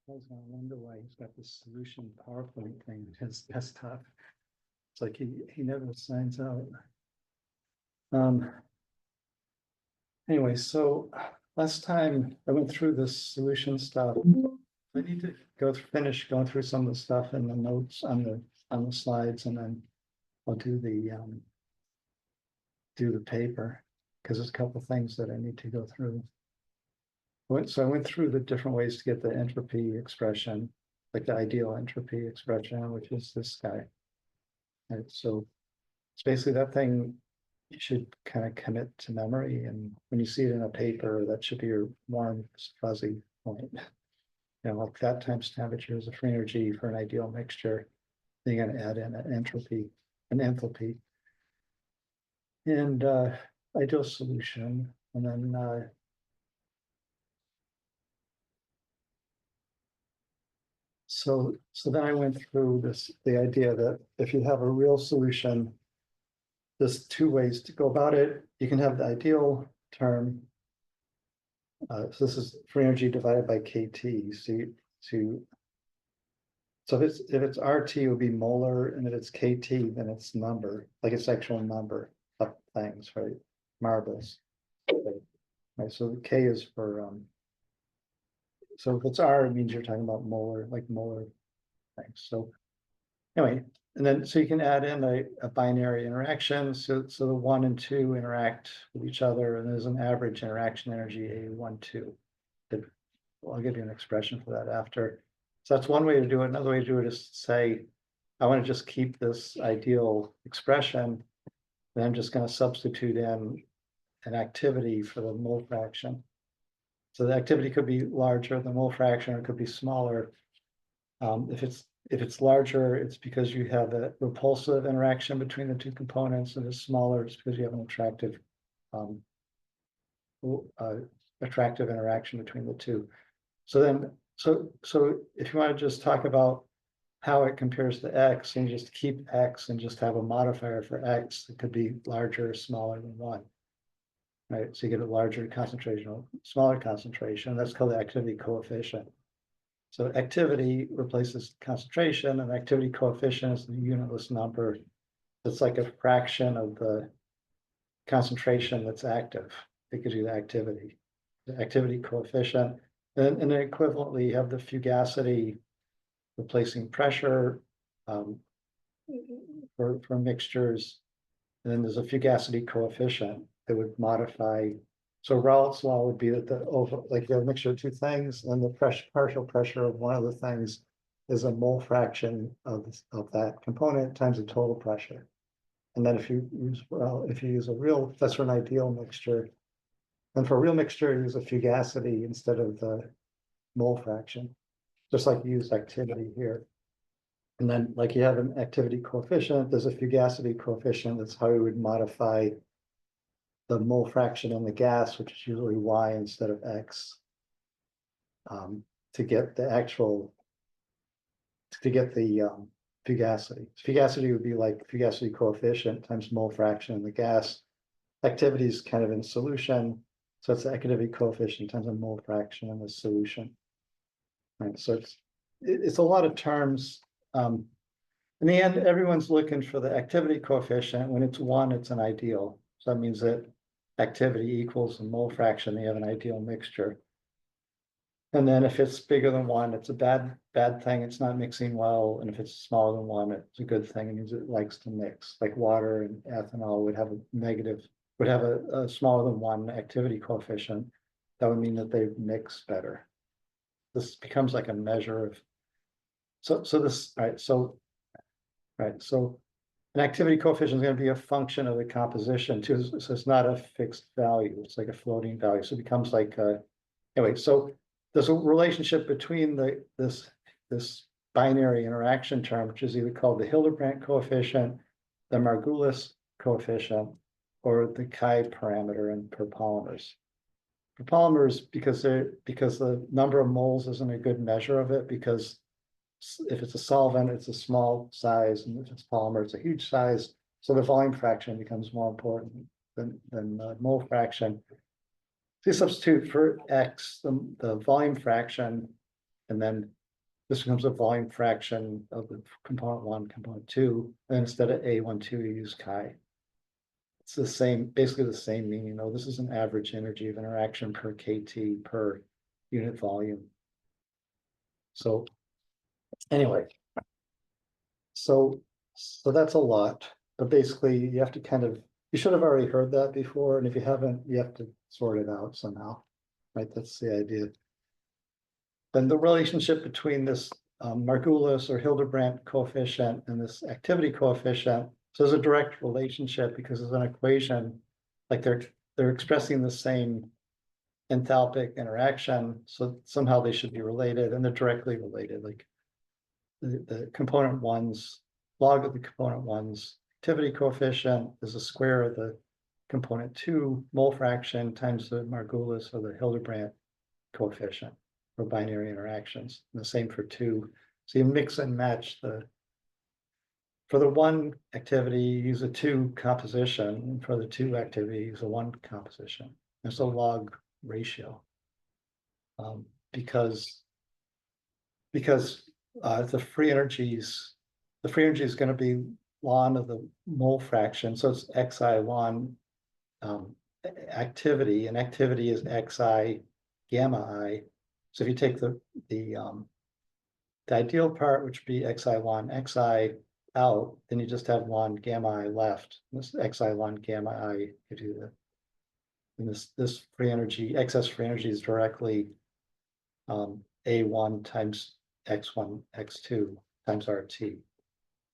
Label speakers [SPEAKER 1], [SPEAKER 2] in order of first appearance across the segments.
[SPEAKER 1] I was gonna wonder why he's got this solution PowerPoint thing in his desktop. It's like he never signs out. Anyway, so last time I went through this solution stuff. I need to finish going through some of the stuff in the notes on the slides, and then I'll do the paper, because there's a couple of things that I need to go through. So I went through the different ways to get the entropy expression, like the ideal entropy expression, which is this guy. Right, so it's basically that thing you should kind of commit to memory, and when you see it in a paper, that should be your warm, fuzzy point. You know, like that times temperature is a free energy for an ideal mixture. Then you're going to add in an entropy, an enthalpy, and ideal solution, and then so then I went through the idea that if you have a real solution, there's two ways to go about it. You can have the ideal term. So this is free energy divided by KT. So if it's RT, it would be molar, and if it's KT, then it's number, like it's actual number of things, right? Marbles. Right. So the K is for so if it's R, it means you're talking about molar, like molar things. So anyway, and then so you can add in a binary interaction. So the 1 and 2 interact with each other, and there's an average interaction energy A12. I'll give you an expression for that after. So that's one way to do it. Another way to do it is to say, I want to just keep this ideal expression, and I'm just going to substitute in an activity for the mole fraction. So the activity could be larger than the mole fraction, or it could be smaller. If it's larger, it's because you have a repulsive interaction between the two components, and it's smaller, it's because you have an attractive interaction between the two. So then, so if you want to just talk about how it compares to X, and you just keep X and just have a modifier for X, it could be larger or smaller than 1. Right, so you get a larger concentration or smaller concentration. That's called the activity coefficient. So activity replaces concentration, and activity coefficient is the unitless number that's like a fraction of the concentration that's active. It gives you the activity coefficient. And then equivalently, you have the fugacity replacing pressure for mixtures. And then there's a fugacity coefficient that would modify. So Raoult's law would be that like you have a mixture of two things, and the partial pressure of one of the things is a mole fraction of that component times the total pressure. And then if you use a real, that's for an ideal mixture. And for a real mixture, you use a fugacity instead of the mole fraction, just like you use activity here. And then like you have an activity coefficient, there's a fugacity coefficient. That's how you would modify the mole fraction in the gas, which is usually Y instead of X, to get the fugacity. Fugacity would be like fugacity coefficient times mole fraction in the gas. Activity is kind of in solution, so it's the activity coefficient times a mole fraction in the solution. Right, so it's a lot of terms. In the end, everyone's looking for the activity coefficient. When it's 1, it's an ideal. So that means that activity equals the mole fraction, you have an ideal mixture. And then if it's bigger than 1, it's a bad thing. It's not mixing well. And if it's smaller than 1, it's a good thing. It means it likes to mix. Like water and ethanol would have a smaller than 1 activity coefficient. That would mean that they mix better. This becomes like a measure of. So an activity coefficient is going to be a function of the composition too. So it's not a fixed value. It's like a floating value. So it becomes like anyway. So there's a relationship between this binary interaction term, which is either called the Hildebrandt coefficient, the Margulis coefficient, or the chi parameter for polymers. For polymers, because the number of moles isn't a good measure of it, because if it's a solvent, it's a small size, and if it's polymer, it's a huge size. So the volume fraction becomes more important than the mole fraction. So you substitute for X, the volume fraction And then this becomes a volume fraction of the component one, component two, and instead of A12, you use chi. It's the same, basically the same meaning, though. This is an average energy of interaction per KT per unit volume. So anyway, so that's a lot, but basically you have to kind of, you should have already heard that before, and if you haven't, you have to sort it out somehow, right? That's the idea. Then the relationship between this Margulis or Hildebrandt coefficient and this activity coefficient. So there's a direct relationship because there's an equation, like they're expressing the same enthalpic interaction. So somehow they should be related, and they're directly related. Like the component one's log of the component one's activity coefficient is the square of the component two mole fraction times the Margulis or the Hildebrandt coefficient for binary interactions. And the same for two. So you mix and match for the one activity, use a two composition, and for the two activity, use a one composition. There's a log ratio. Because the free energy is going to be ln of the mole fraction. So it's xi ln activity, and activity is xi gamma I. So if you take the ideal part, which would be xi ln xi out, then you just have ln gamma I left. This xi ln gamma I gives you the, and this free energy, excess free energy is directly A1 times x1, x2 times RT.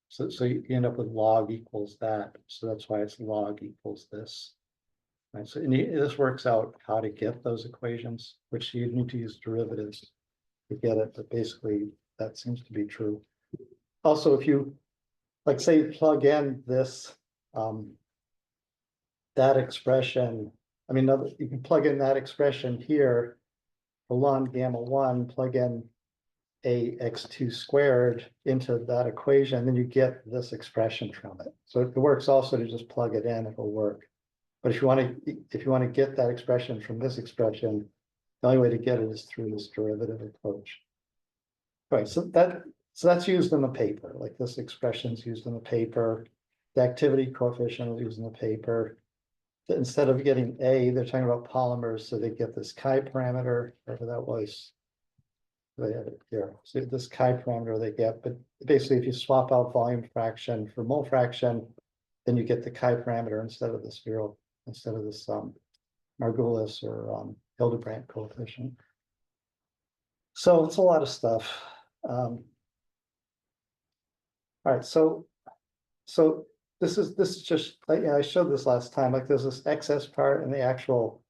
[SPEAKER 1] So you end up with log equals that. So that's why it's log equals this. Right. So this works out how to get those equations, which you need to use derivatives to get it, but basically that seems to be true. Also, if you, like, say you plug in this, that expression, I mean, you can plug in that expression here, for ln gamma 1, plug in ax2 squared into that equation, then you get this expression from it. So it works also to just plug it in, it'll work. But if you want to get that expression from this expression, the only way to get it is through this derivative approach. Right, so that's used in the paper, like this expression is used in the paper. The activity coefficient is used in the paper. Instead of getting A, they're talking about polymers, so they get this chi parameter, whatever that was. They have it here. So this chi parameter they get, but basically if you swap out volume fraction for mole fraction, then you get the chi parameter instead of this Margulis or Hildebrandt coefficient. So it's a lot of stuff. All right, so this is just, I showed this last time, like there's this excess part and the actual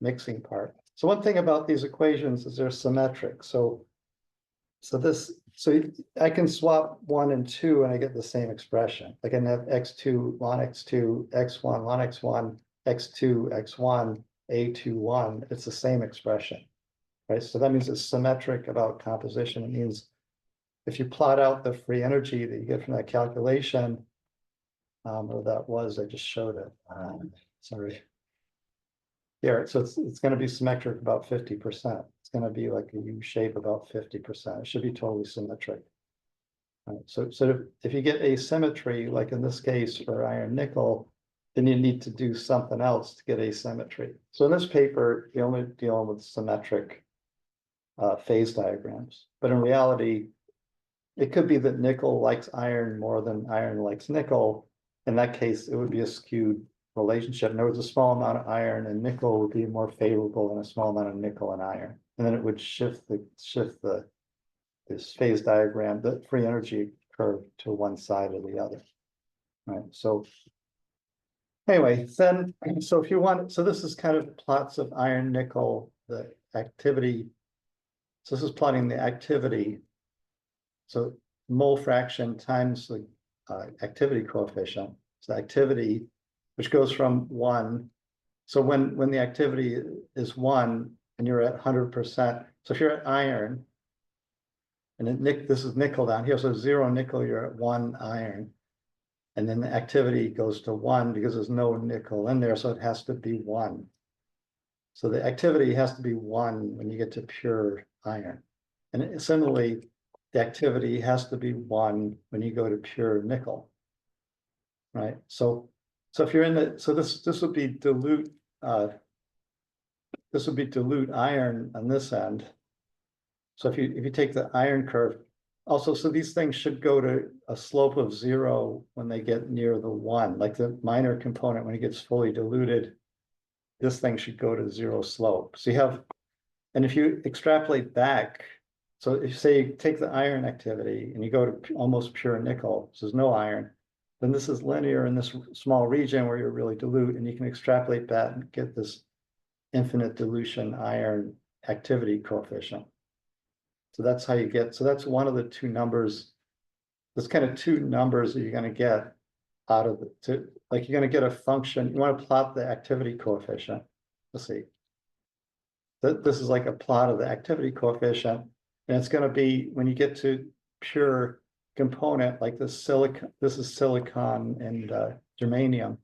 [SPEAKER 1] mixing part. So one thing about these equations is they're symmetric. So I can swap 1 and 2 and I get the same expression. I can have x2 ln x2, x1 ln x1, x2 x1, a21. It's the same expression, right? So that means it's symmetric about composition. It means if you plot out the free energy that you get from that calculation, or that was, I just showed it. Sorry. Here, so it's going to be symmetric about 50%. It's going to be like a U shape about 50%. It should be totally symmetric. Right. So if you get asymmetry, like in this case for iron nickel, then you need to do something else to get asymmetry. So in this paper, you're only dealing with symmetric phase diagrams. But in reality, it could be that nickel likes iron more than iron likes nickel. In that case, it would be a skewed relationship. In other words, a small amount of iron and nickel would be more favorable than a small amount of nickel and iron. And then it would shift this phase diagram, the free energy curve, to one side or the other. Right. So anyway, then so if you want, so this is kind of plots of iron, nickel, the activity. So this is plotting the activity. So mole fraction times the activity coefficient. So activity, which goes from 1. So when the activity is 1 and you're at 100%, so if you're at iron, and this is nickel down here, so 0 nickel, you're at 1 iron. And then the activity goes to 1 because there's no nickel in there, so it has to be 1. So the activity has to be 1 when you get to pure iron. And similarly, the activity has to be 1 when you go to pure nickel. Right. So if you're in the, so this would be dilute, this would be dilute iron on this end. So if you take the iron curve, also, so these things should go to a slope of 0 when they get near the 1, like the minor component, when it gets fully diluted, this thing should go to 0 slope. So you have, and if you extrapolate back, so if you say you take the iron activity and you go to almost pure nickel, so there's no iron, then this is linear in this small region where you're really dilute, and you can extrapolate that and get this infinite dilution iron activity coefficient. So that's how you get, so that's one of the 2 numbers. There's kind of 2 numbers that you're going to get out of the, like you're going to get a function. You want to plot the activity coefficient. Let's see. This is like a plot of the activity coefficient, and it's going to be when you get to pure component like this silicon. This is silicon and germanium.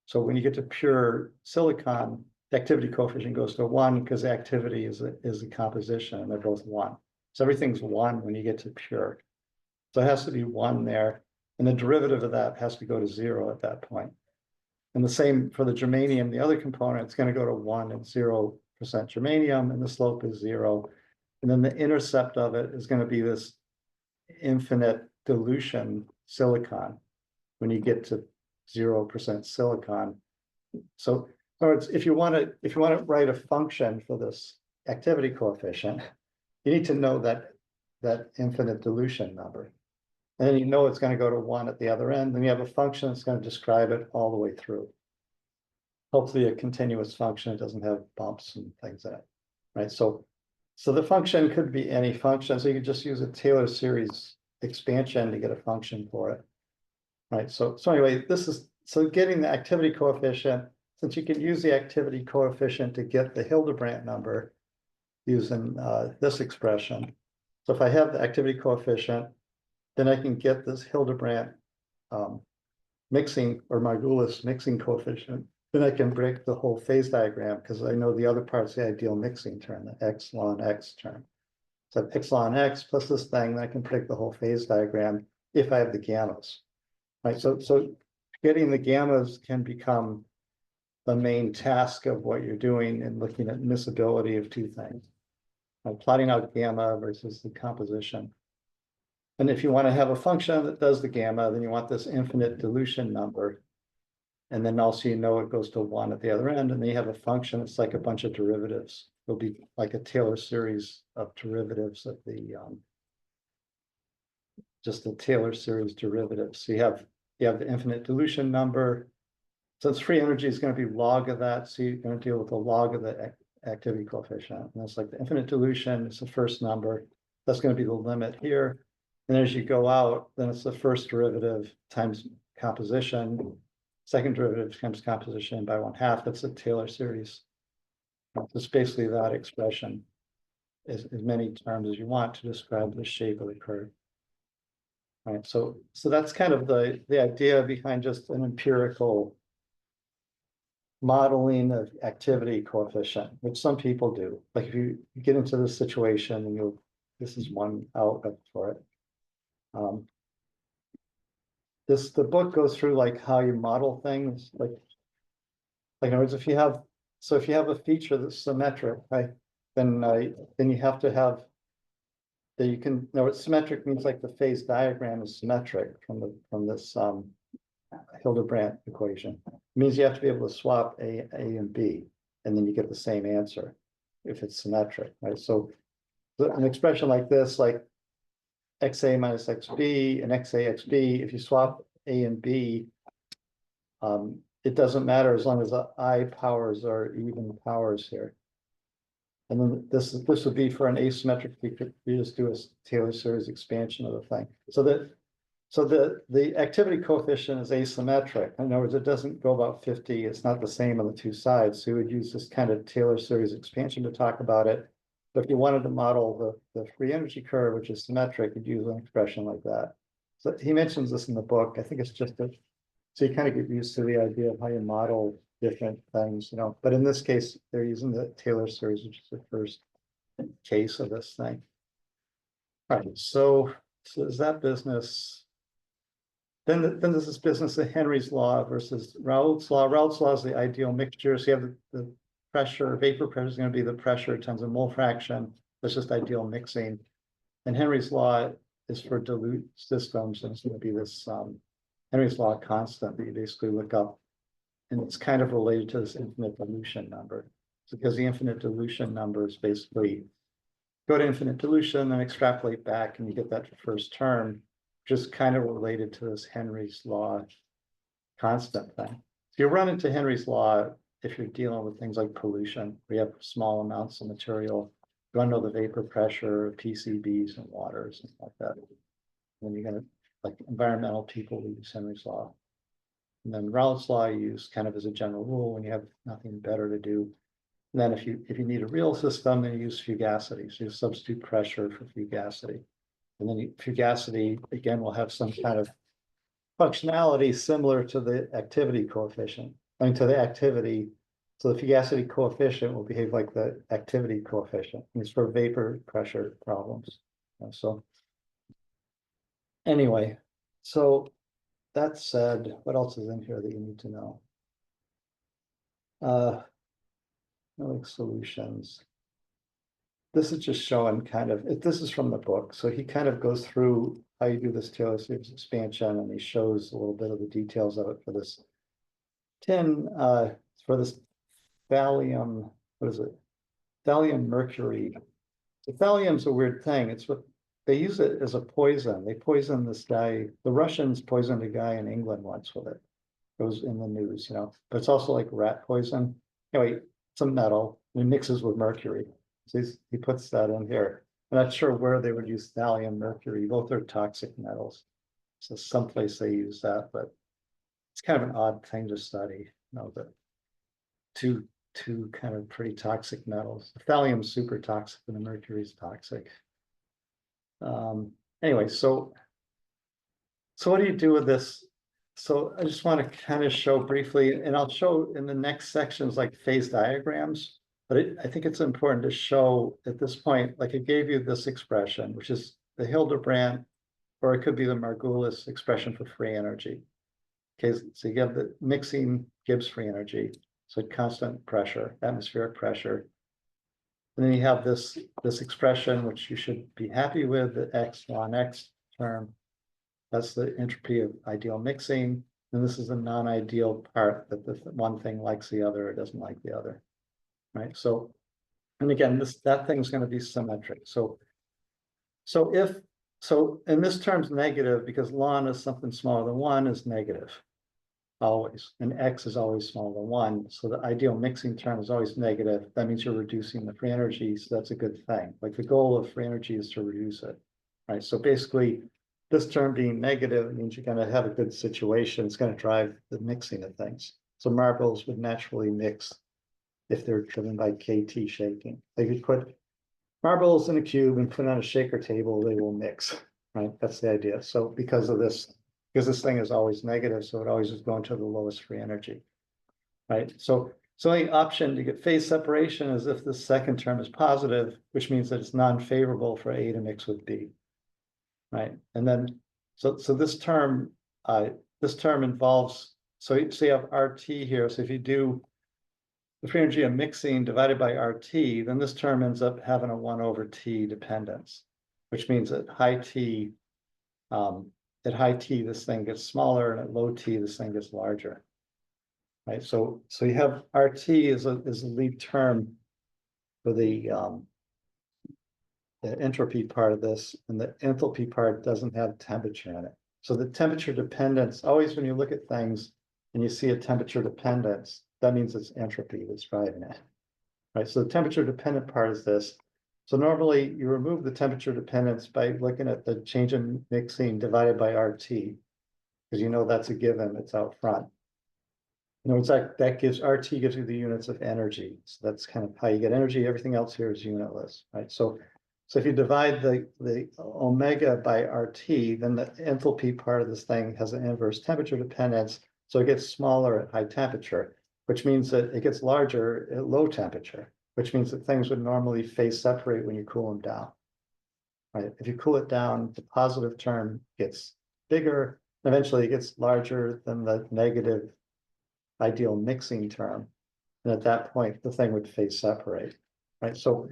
[SPEAKER 1] So when you get to pure silicon, the activity coefficient goes to 1 because the activity is a composition, and they're both 1. So everything's 1 when you get to pure. So it has to be 1 there, and the derivative of that has to go to 0 at that point. And the same for the germanium, the other component, it's going to go to 1 and 0% germanium, and the slope is 0. And then the intercept of it is going to be this infinite dilution silicon when you get to 0% silicon. So in other words, if you want to write a function for this activity coefficient, you need to know that infinite dilution number. And then you know it's going to go to 1 at the other end. Then you have a function that's going to describe it all the way through. Hopefully a continuous function. It doesn't have bumps and things in it, right? So the function could be any function. So you could just use a Taylor series expansion to get a function for it, right? So anyway, so getting the activity coefficient, since you can use the activity coefficient to get the Hildebrandt number using this expression. So if I have the activity coefficient, then I can get this Hildebrandt mixing or Margulis mixing coefficient. Then I can break the whole phase diagram because I know the other part's the ideal mixing term, the x ln x term. So I have x ln x plus this thing, then I can predict the whole phase diagram if I have the gammas. Right. So getting the gammas can become the main task of what you're doing and looking at miscibility of 2 things. Plotting out gamma versus the composition. And if you want to have a function that does the gamma, then you want this infinite dilution number. And then also, you know, it goes to 1 at the other end. And then you have a function that's like a bunch of derivatives. It'll be like a Taylor series of derivatives of the, just the Taylor series derivatives. So you have the infinite dilution number. Since free energy is going to be log of that, so you're going to deal with the log of the activity coefficient. And that's like the infinite dilution is the first number. That's going to be the limit here. And as you go out, then it's the first derivative times composition. Second derivative times composition by 1/2. That's a Taylor series. It's basically that expression as many terms as you want to describe the shape of the curve. All right, so that's kind of the idea behind just an empirical modeling of activity coefficient, which some people do. Like if you get into this situation, and this is one outlet for it. The book goes through like how you model things, like in other words, if you have a feature that's symmetric, right, then you have to have that you can know what symmetric means. Like the phase diagram is symmetric from this Hildebrandt equation. It means you have to be able to swap A and B, and then you get the same answer if it's symmetric, right? So an expression like this, like XA minus XB and XA XB, if you swap A and B, it doesn't matter as long as the I powers are even powers here. And then this would be for an asymmetric feature. You just do a Taylor series expansion of the thing. So the activity coefficient is asymmetric. In other words, it doesn't go about 50. It's not the same on the 2 sides. So you would use this kind of Taylor series expansion to talk about it. But if you wanted to model the free energy curve, which is symmetric, you'd use an expression like that. So he mentions this in the book. I think it's just so you kind of get used to the idea of how you model different things, you know. But in this case, they're using the Taylor series, which is the first case of this thing. Right, so is that business? Then there's this business of Henry's law versus Raoult's law. Raoult's law is the ideal mixture. So you have the pressure, vapor pressure is going to be the pressure times the mole fraction. That's just ideal mixing. And Henry's law is for dilute systems, and it's going to be this Henry's law constant that you basically look up. And it's kind of related to this infinite dilution number. So because the infinite dilution number is basically go to infinite dilution, then extrapolate back, and you get that first term, just kind of related to this Henry's law constant thing. So you run into Henry's law if you're dealing with things like pollution, where you have small amounts of material. You want to know the vapor pressure of PCBs and waters and like that. And you're going to, like environmental people, we use Henry's law. And then Raoult's law you use kind of as a general rule when you have nothing better to do. And then if you need a real system, then you use fugacity. So you substitute pressure for fugacity. And then fugacity, again, will have some kind of functionality similar to the activity coefficient. I mean, to the activity. So the fugacity coefficient will behave like the activity coefficient. And it's for vapor pressure problems. So anyway, so that said, what else is in here that you need to know? Like solutions. This is just showing kind of, this is from the book. So he kind of goes through how you do this Taylor series expansion, and he shows a little bit of the details of it for this tin, for this thallium, what is it? Thallium mercury. The thallium's a weird thing. It's what they use it as a poison. They poison this guy. The Russians poisoned a guy in England once with it. It was in the news, you know, but it's also like rat poison. Anyway, it's a metal and it mixes with mercury. So he puts that in here. I'm not sure where they would use thallium, mercury. Both are toxic metals. So someplace they use that, but it's kind of an odd thing to study, you know, that two kind of pretty toxic metals. The thallium's super toxic and the mercury is toxic. Anyway, so what do you do with this? So I just want to kind of show briefly, and I'll show in the next sections like phase diagrams, but I think it's important to show at this point, like it gave you this expression, which is the Hildebrandt, or it could be the Margulis expression for free energy. Okay, so you have the mixing gives free energy, so constant pressure, atmospheric pressure. And then you have this expression, which you should be happy with, the X ln X term. That's the entropy of ideal mixing. And this is the non-ideal part that the one thing likes the other or doesn't like the other, right? So, and again, that thing's going to be symmetric. So in this term's negative because ln is something smaller than 1 is negative, always. And X is always smaller than 1. So the ideal mixing term is always negative. That means you're reducing the free energy. So that's a good thing. Like the goal of free energy is to reduce it, right? So basically, this term being negative means you're going to have a good situation. It's going to drive the mixing of things. So marbles would naturally mix if they're driven by KT shaking. They could put marbles in a cube and put it on a shaker table, they will mix, right? That's the idea. So because this thing is always negative, so it always is going to the lowest free energy, right? So the option to get phase separation is if the second term is positive, which means that it's non-favorable for A to mix with B. Right, and then so this term involves, so you have RT here. So if you do the free energy of mixing divided by RT, then this term ends up having a 1/T dependence, which means at high T, this thing gets smaller, and at low T, this thing gets larger. Right, so you have RT is a lead term for the entropy part of this, and the enthalpy part doesn't have temperature in it. So the temperature dependence, always when you look at things and you see a temperature dependence, that means it's entropy that's driving it, right? So the temperature dependent part is this. So normally you remove the temperature dependence by looking at the change in mixing divided by RT, because you know that's a given, it's out front. You know, it's like that gives RT gives you the units of energy. So that's kind of how you get energy. Everything else here is unitless, right? So if you divide the omega by RT, then the enthalpy part of this thing has an inverse temperature dependence. So it gets smaller at high temperature, which means that it gets larger at low temperature, which means that things would normally phase separate when you cool them down. right? If you cool it down, the positive term gets bigger, eventually it gets larger than the negative ideal mixing term. And at that point, the thing would phase separate, right? So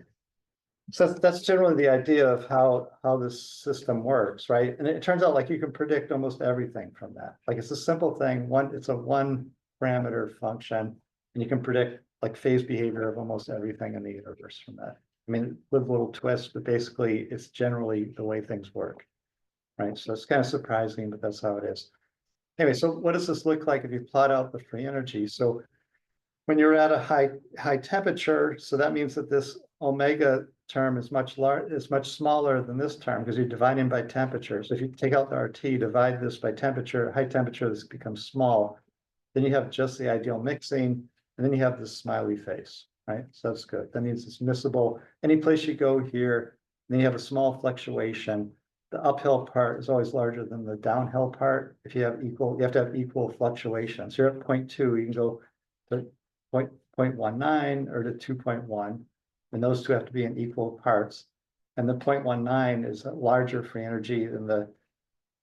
[SPEAKER 1] that's generally the idea of how this system works, right? And it turns out like you can predict almost everything from that. Like it's a simple thing, it's a one parameter function, and you can predict like phase behavior of almost everything in the universe from that. I mean, with little twists, but basically it's generally the way things work, right? So it's kind of surprising, but that's how it is. Anyway, so what does this look like if you plot out the free energy? So when you're at a high temperature, so that means that this omega term is much smaller than this term because you're dividing by temperature. So if you take out the RT, divide this by temperature, high temperature, this becomes small. Then you have just the ideal mixing, and then you have this smiley face, right? So that's good. That means it's miscible. Any place you go here, then you have a small fluctuation. The uphill part is always larger than the downhill part. If you have equal, you have to have equal fluctuations. So you're at 0.2, you can go to 0.19 or to 2.1, and those two have to be in equal parts. And the 0.19 is a larger free energy than the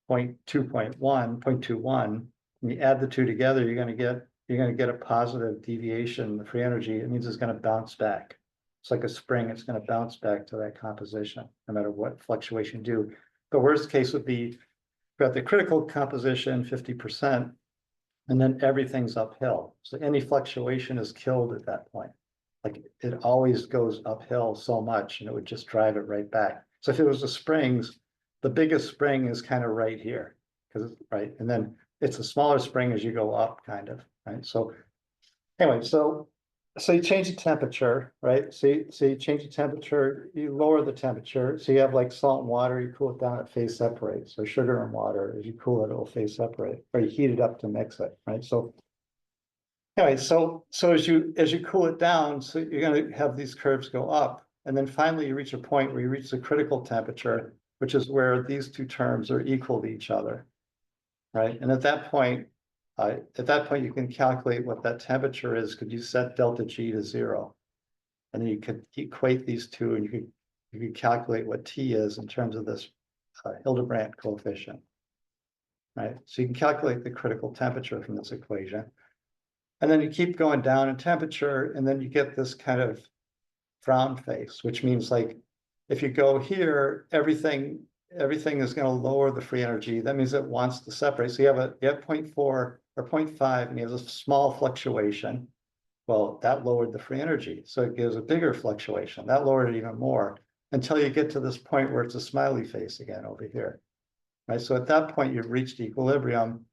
[SPEAKER 1] 0.21. When you add the two together, you're going to get a positive deviation in the free energy. It means it's going to bounce back. It's like a spring, it's going to bounce back to that composition, no matter what fluctuation you do. The worst case would be at the critical composition, 50%, and then everything's uphill. So any fluctuation is killed at that point. Like it always goes uphill so much, and it would just drive it right back. So if it was the springs, the biggest spring is kind of right here, because it's right, and then it's a smaller spring as you go up, kind of, right? So anyway, so you change the temperature, right? So you change the temperature, you lower the temperature. So you have like salt and water, you cool it down, it phase separates. So sugar and water, as you cool it, it'll phase separate, or you heat it up to mix it, right? So anyway, so as you cool it down, so you're going to have these curves go up, and then finally you reach a point where you reach the critical temperature, which is where these two terms are equal to each other, right? And at that point you can calculate what that temperature is. Could you set delta G to 0? And then you could equate these two, and you could calculate what T is in terms of this Hildebrandt coefficient, right? So you can calculate the critical temperature from this equation. And then you keep going down in temperature, and then you get this kind of frown face, which means like if you go here, everything is going to lower the free energy. That means it wants to separate. So you have 0.4 or 0.5, and you have a small fluctuation. Well, that lowered the free energy. So it gives a bigger fluctuation. That lowered it even more until you get to this point where it's a smiley face again over here, right? So at that point, you've reached equilibrium.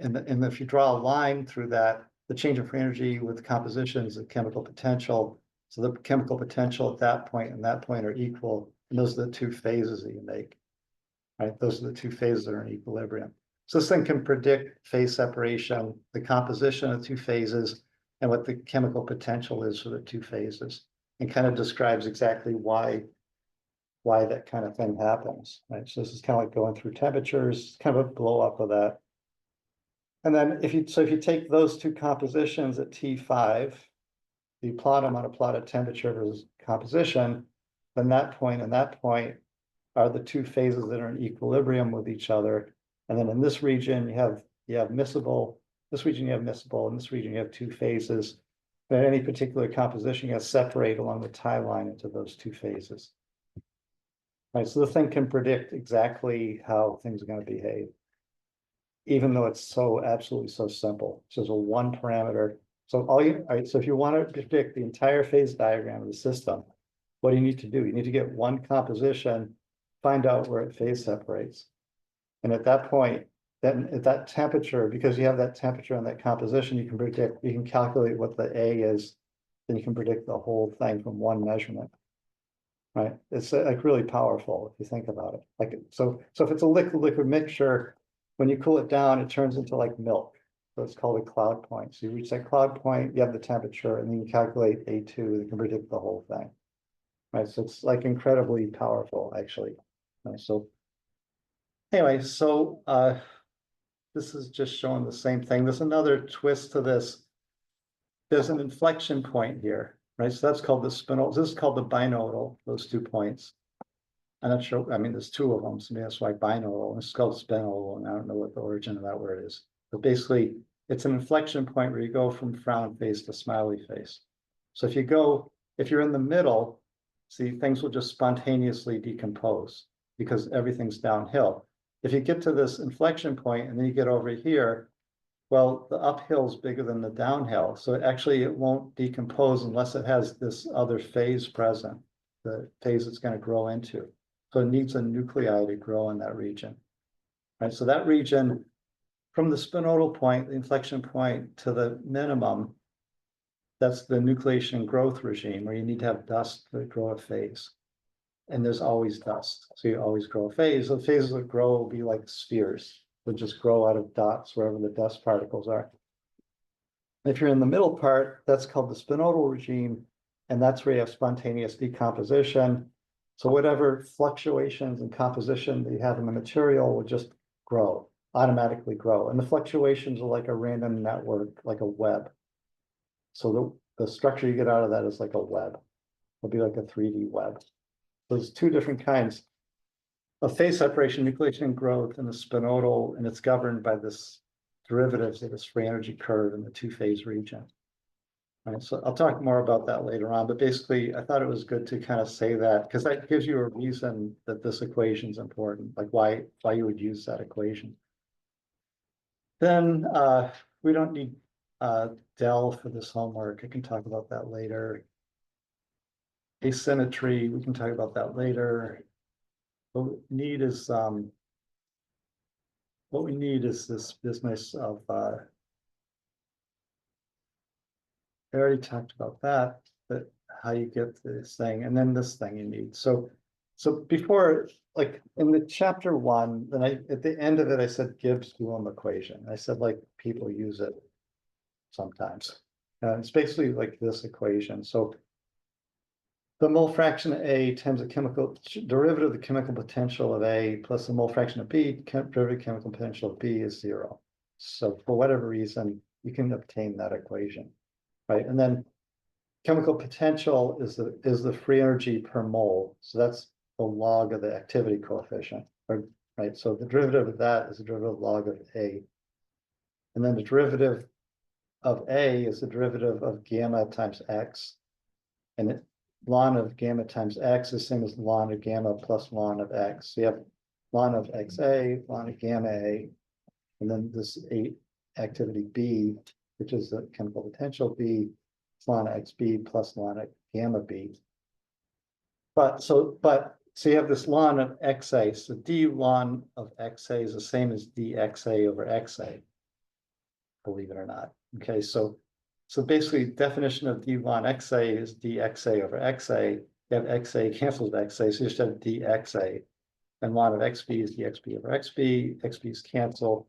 [SPEAKER 1] And if you draw a line through that, the change in free energy with composition is the chemical potential. So the chemical potential at that point and that point are equal. And those are the two phases that you make, right? Those are the two phases that are in equilibrium. So this thing can predict phase separation, the composition of two phases, and what the chemical potential is for the two phases, and kind of describes exactly why that kind of thing happens, right? So this is kind of like going through temperatures, kind of a blow up of that. And then if you take those two compositions at T5, you plot them on a plot of temperature versus composition, then that point and that point are the two phases that are in equilibrium with each other. And then in this region, you have miscible, this region you have miscible, in this region you have two phases. But at any particular composition, you have to separate along the tie line into those two phases. Right, so the thing can predict exactly how things are going to behave, even though it's so absolutely so simple. So it's a one parameter. So all right, so if you want to predict the entire phase diagram of the system, what do you need to do? You need to get one composition, find out where it phase separates. And at that point, then at that temperature, because you have that temperature and that composition, you can calculate what the A is, then you can predict the whole thing from one measurement. Right? It's like really powerful if you think about it. Like so if it's a liquid mixture, when you cool it down, it turns into like milk. So it's called a cloud point. So you reach that cloud point, you have the temperature, and then you calculate A2, and you can predict the whole thing. Right. So it's like incredibly powerful, actually. Right, so anyway, so this is just showing the same thing. There's another twist to this. There's an inflection point here, right? So that's called the spinel. This is called the binodal, those 2 points. I'm not sure, I mean, there's two of them, so maybe that's why binaural, it's called spinaural, and I don't know what the origin of that word is. But basically, it's an inflection point where you go from frown face to smiley face. So if you're in the middle, see, things will just spontaneously decompose because everything's downhill. If you get to this inflection point and then you get over here, well, the uphill is bigger than the downhill. So it won't decompose unless it has this other phase present, the phase it's going to grow into. So it needs a nuclei to grow in that region. Right. So that region from the spinodal point, the inflection point to the minimum, that's the nucleation growth regime where you need to have dust to grow a phase. And there's always dust. So you always grow a phase. The phases that grow will be like spheres. They'll just grow out of dots wherever the dust particles are. If you're in the middle part, that's called the spinodal regime. And that's where you have spontaneous decomposition. So whatever fluctuations in composition that you have in the material will just grow, automatically grow. And the fluctuations are like a random network, like a web. So the structure you get out of that is like a web. It'll be like a 3D web. There's two different kinds of phase separation, nucleation and growth in the spinodal, and it's governed by this derivatives of this free energy curve in the two-phase region. Right, so I'll talk more about that later on, but basically I thought it was good to kind of say that because that gives you a reason that this equation is important, like why you would use that equation. Then we don't need Del for this homework. I can talk about that later. Asymmetry, we can talk about that later. What we need is this business of I already talked about that, but how you get this thing, and then this thing you need. So before, like in the chapter 1, then at the end of it, I said Gibbs-Duhem equation. I said like people use it sometimes. It's basically like this equation. So the mole fraction of A times the chemical derivative of the chemical potential of A plus the mole fraction of B, derivative chemical potential of B is 0. So for whatever reason, you can obtain that equation. Right, and then chemical potential is the free energy per mole. So that's the log of the activity coefficient. Right, so the derivative of that is the derivative log of A. And then the derivative of A is the derivative of gamma times X. And ln of gamma times X is the same as ln of gamma plus ln of X. So you have ln of XA, ln of gamma A, and then this activity B, which is the chemical potential B, ln of XB plus ln of gamma B. So you have this ln of XA. So d ln of XA is the same as dXA over XA, believe it or not. Okay, so basically definition of d ln XA is dXA over XA. You have XA cancels XA, so you just have dXA. And ln of XB is dXB over XB, XB's cancel.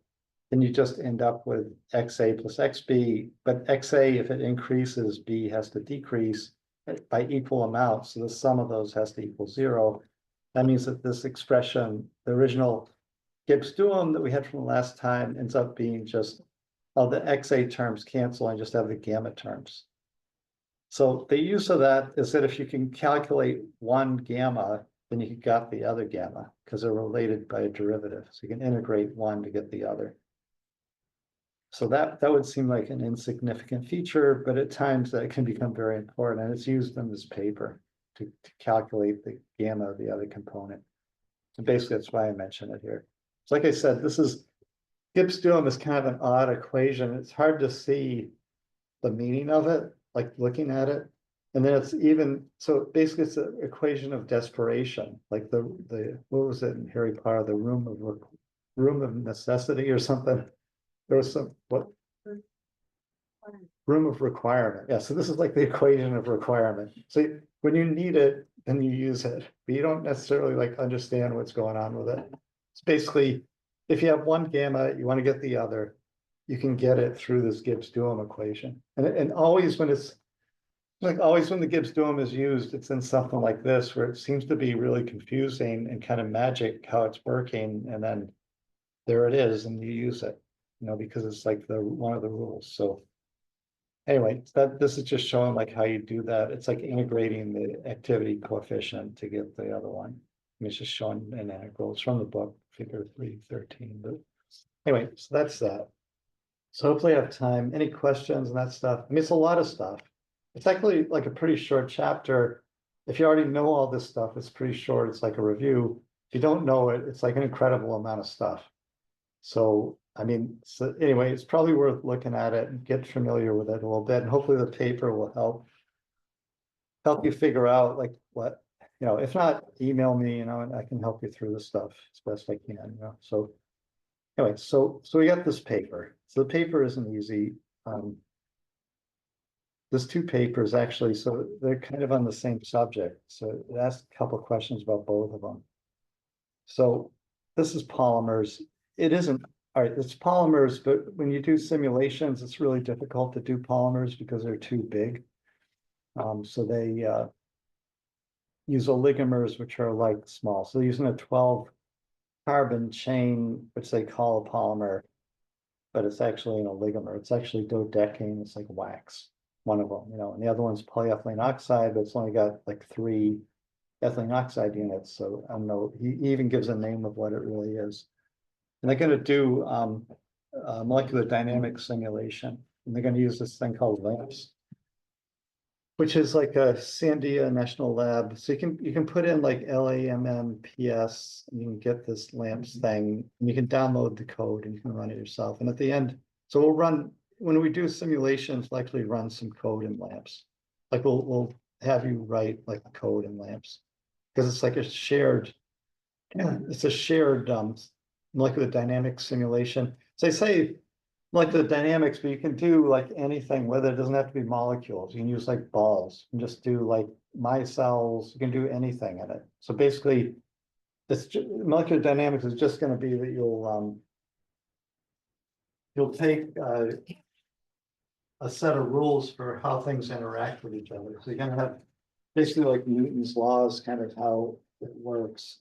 [SPEAKER 1] Then you just end up with XA plus XB, but XA, if it increases, B has to decrease by equal amounts. So the sum of those has to equal 0. That means that this expression, the original Gibbs-Duhem that we had from the last time, ends up being just, the XA terms cancel and just have the gamma terms. So the use of that is that if you can calculate one gamma, then you got the other gamma because they're related by a derivative. So you can integrate one to get the other. So that would seem like an insignificant feature, but at times that can become very important, and it's used in this paper to calculate the gamma of the other component. So basically, that's why I mention it here. So like I said, this is Gibbs-Duhem is kind of an odd equation. It's hard to see the meaning of it, like looking at it. And then it's even, so basically it's an equation of desperation, like the what was it in Harry Potter, the room of necessity or something. There was some, what? Room of requirement. Yeah, so this is like the equation of requirement. So when you need it, then you use it, but you don't necessarily like understand what's going on with it. It's basically, if you have one gamma, you want to get the other, you can get it through this Gibbs-Duhem equation. And always when it's, like always when the Gibbs-Duhem is used, it's in something like this, where it seems to be really confusing and kind of magic how it's working, and then there it is, and you use it. Because it's like one of the rules. So anyway, this is just showing like how you do that. It's like integrating the activity coefficient to get the other one. It's just showing an integral. It's from the book, figure 313. But anyway, so that's that. So hopefully I have time. Any questions and that stuff? I mean, it's a lot of stuff. It's actually like a pretty short chapter. If you already know all this stuff, it's pretty short. It's like a review. If you don't know it, it's like an incredible amount of stuff. So, I mean, so anyway, it's probably worth looking at it and get familiar with it a little bit. And hopefully the paper will help you figure out like what, if not, email me, and I can help you through this stuff as best I can, So anyway, so we got this paper. So the paper isn't easy. There's two papers actually, so they're kind of on the same subject. So it asks a couple of questions about both of them. So this is polymers. It isn't, all right, it's polymers, but when you do simulations, it's really difficult to do polymers because they're too big. So they use oligomers, which are like small. So using a 12 carbon chain, which they call a polymer, but it's actually an oligomer. It's actually dodecane. It's like wax, one of them, and the other one's polyethylene oxide, but it's only got like 3 ethylene oxide units. So I don't know, he even gives a name of what it really is. And they're going to do molecular dynamics simulation, and they're going to use this thing called LAMPS, which is like a Sandia National Lab. So you can put in like LAMMPS, and you can get this LAMPS thing, and you can download the code and you can run it yourself. And at the end, so we'll run, when we do simulations, we'll actually run some code in LAMPS. Like we'll have you write like the code in LAMPS, because it's like a shared, molecular dynamics simulation. So they say molecular dynamics, but you can do like anything, whether it doesn't have to be molecules. You can use like balls and just do like micelles. You can do anything in it. So basically, this molecular dynamics is just going to be that you'll take a set of rules for how things interact with each other. So you're going to have basically like Newton's laws, kind of how it works.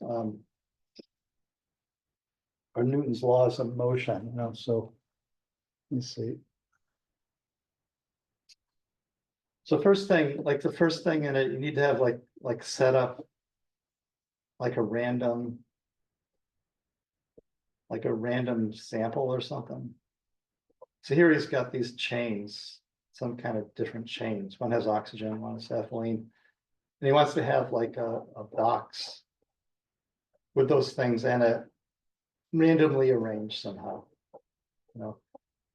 [SPEAKER 1] Or Newton's laws of motion, so let me see. So the first thing in it, you need to have like set up like a random sample or something. So here he's got these chains, some kind of different chains. One has oxygen, one has ethylene. And he wants to have like a box with those things in it, randomly arranged somehow,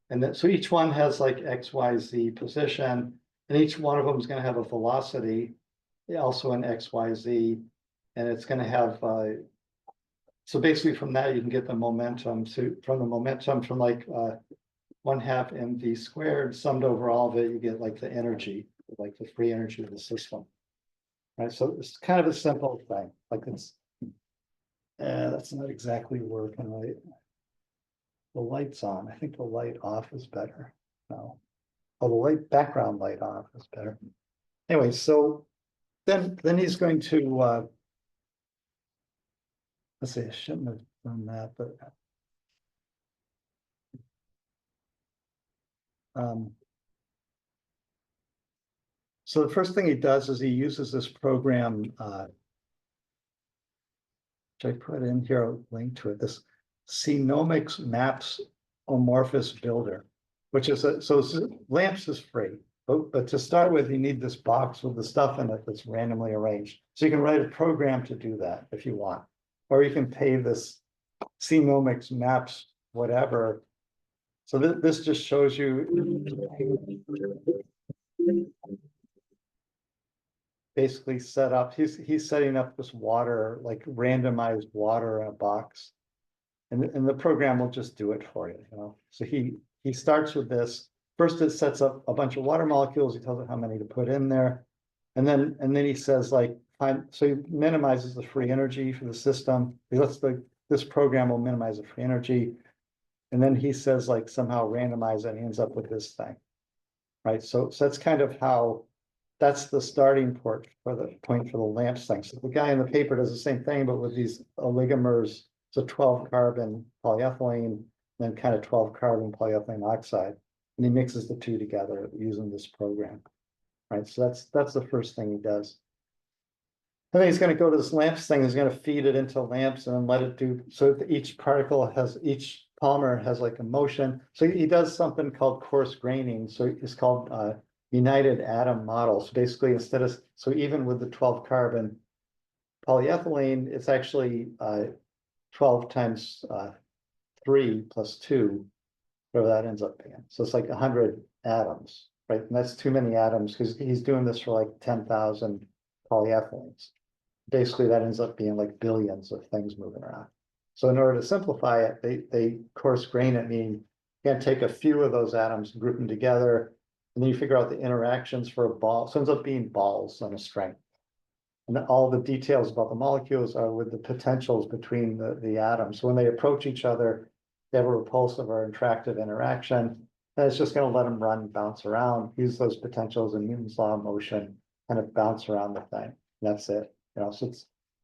[SPEAKER 1] And then so each one has like X, Y, Z position, and each one of them is going to have a velocity, also in X, Y, Z, and it's going to have. So basically, from that you can get the momentum. So from the momentum, from like 1/2 mv squared summed over all of it, you get like the energy, like the free energy of the system. Right. So it's kind of a simple thing. Like it's. That's not exactly working right. The light's on. I think the light off is better. No. Oh, the light, background light off is better. Anyway, so then he's going to let's see, I shouldn't have done that, but so the first thing he does is he uses this program, which I put in here, I'll link to it, this Cenomics Maps Amorphous Builder, which is LAMPS is free, but to start with, you need this box with the stuff in it that's randomly arranged. So you can write a program to do that if you want, or you can pay this Cenomics Maps whatever. So this just shows you basically set up. He's setting up this water, like randomized water in a box. And the program will just do it for you, So he starts with this. First, it sets up a bunch of water molecules. He tells it how many to put in there. And then he says, like, so he minimizes the free energy for the system. He lets this program will minimize the free energy. And then he says, like, somehow randomize it, and he ends up with this thing. Right. So that's kind of how, that's the starting point for the LAMPS thing. So the guy in the paper does the same thing, but with these oligomers. So 12 carbon polyethylene, then kind of 12 carbon polyethylene oxide. And he mixes the two together using this program. Right. So that's the first thing he does. And then he's gonna go to this lamps thing, he's gonna feed it into lamps and then let it do, so that each each polymer has like a motion. So he does something called coarse graining, so it's called united atom model. So basically so even with the 12 carbon polyethylene, it's actually 12 times 3 plus 2, whatever that ends up being. So it's like 100 atoms, right? And that's too many atoms because he's doing this for like 10,000 polyethylenes. Basically, that ends up being like billions of things moving around. So in order to simplify it, they coarse grain it, meaning you can take a few of those atoms, group them together, and then you figure out the interactions for a ball. So it ends up being balls on a string. And all the details about the molecules are with the potentials between the atoms. So when they approach each other, they have a repulsive or attractive interaction. And it's just going to let them run, bounce around, use those potentials in Newton's law of motion, kind of bounce around the thing. And that's it. You know, so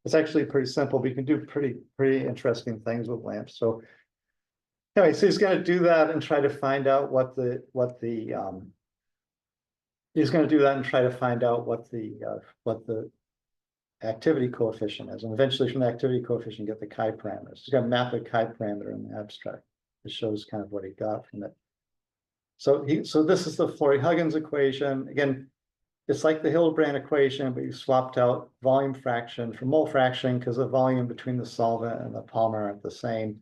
[SPEAKER 1] it's actually pretty simple, but you can do pretty interesting things with lamps. So anyway, so he's going to do that and try to find out what the he's going to do that and try to find out what the activity coefficient is, and eventually from the activity coefficient get the chi parameters. He's got to map the chi parameter in the abstract. It shows kind of what he got from it. So this is the Flory-Huggins equation. Again, it's like the Hildebrand equation, but you swapped out volume fraction for mole fraction because the volume between the solvent and the polymer aren't the same.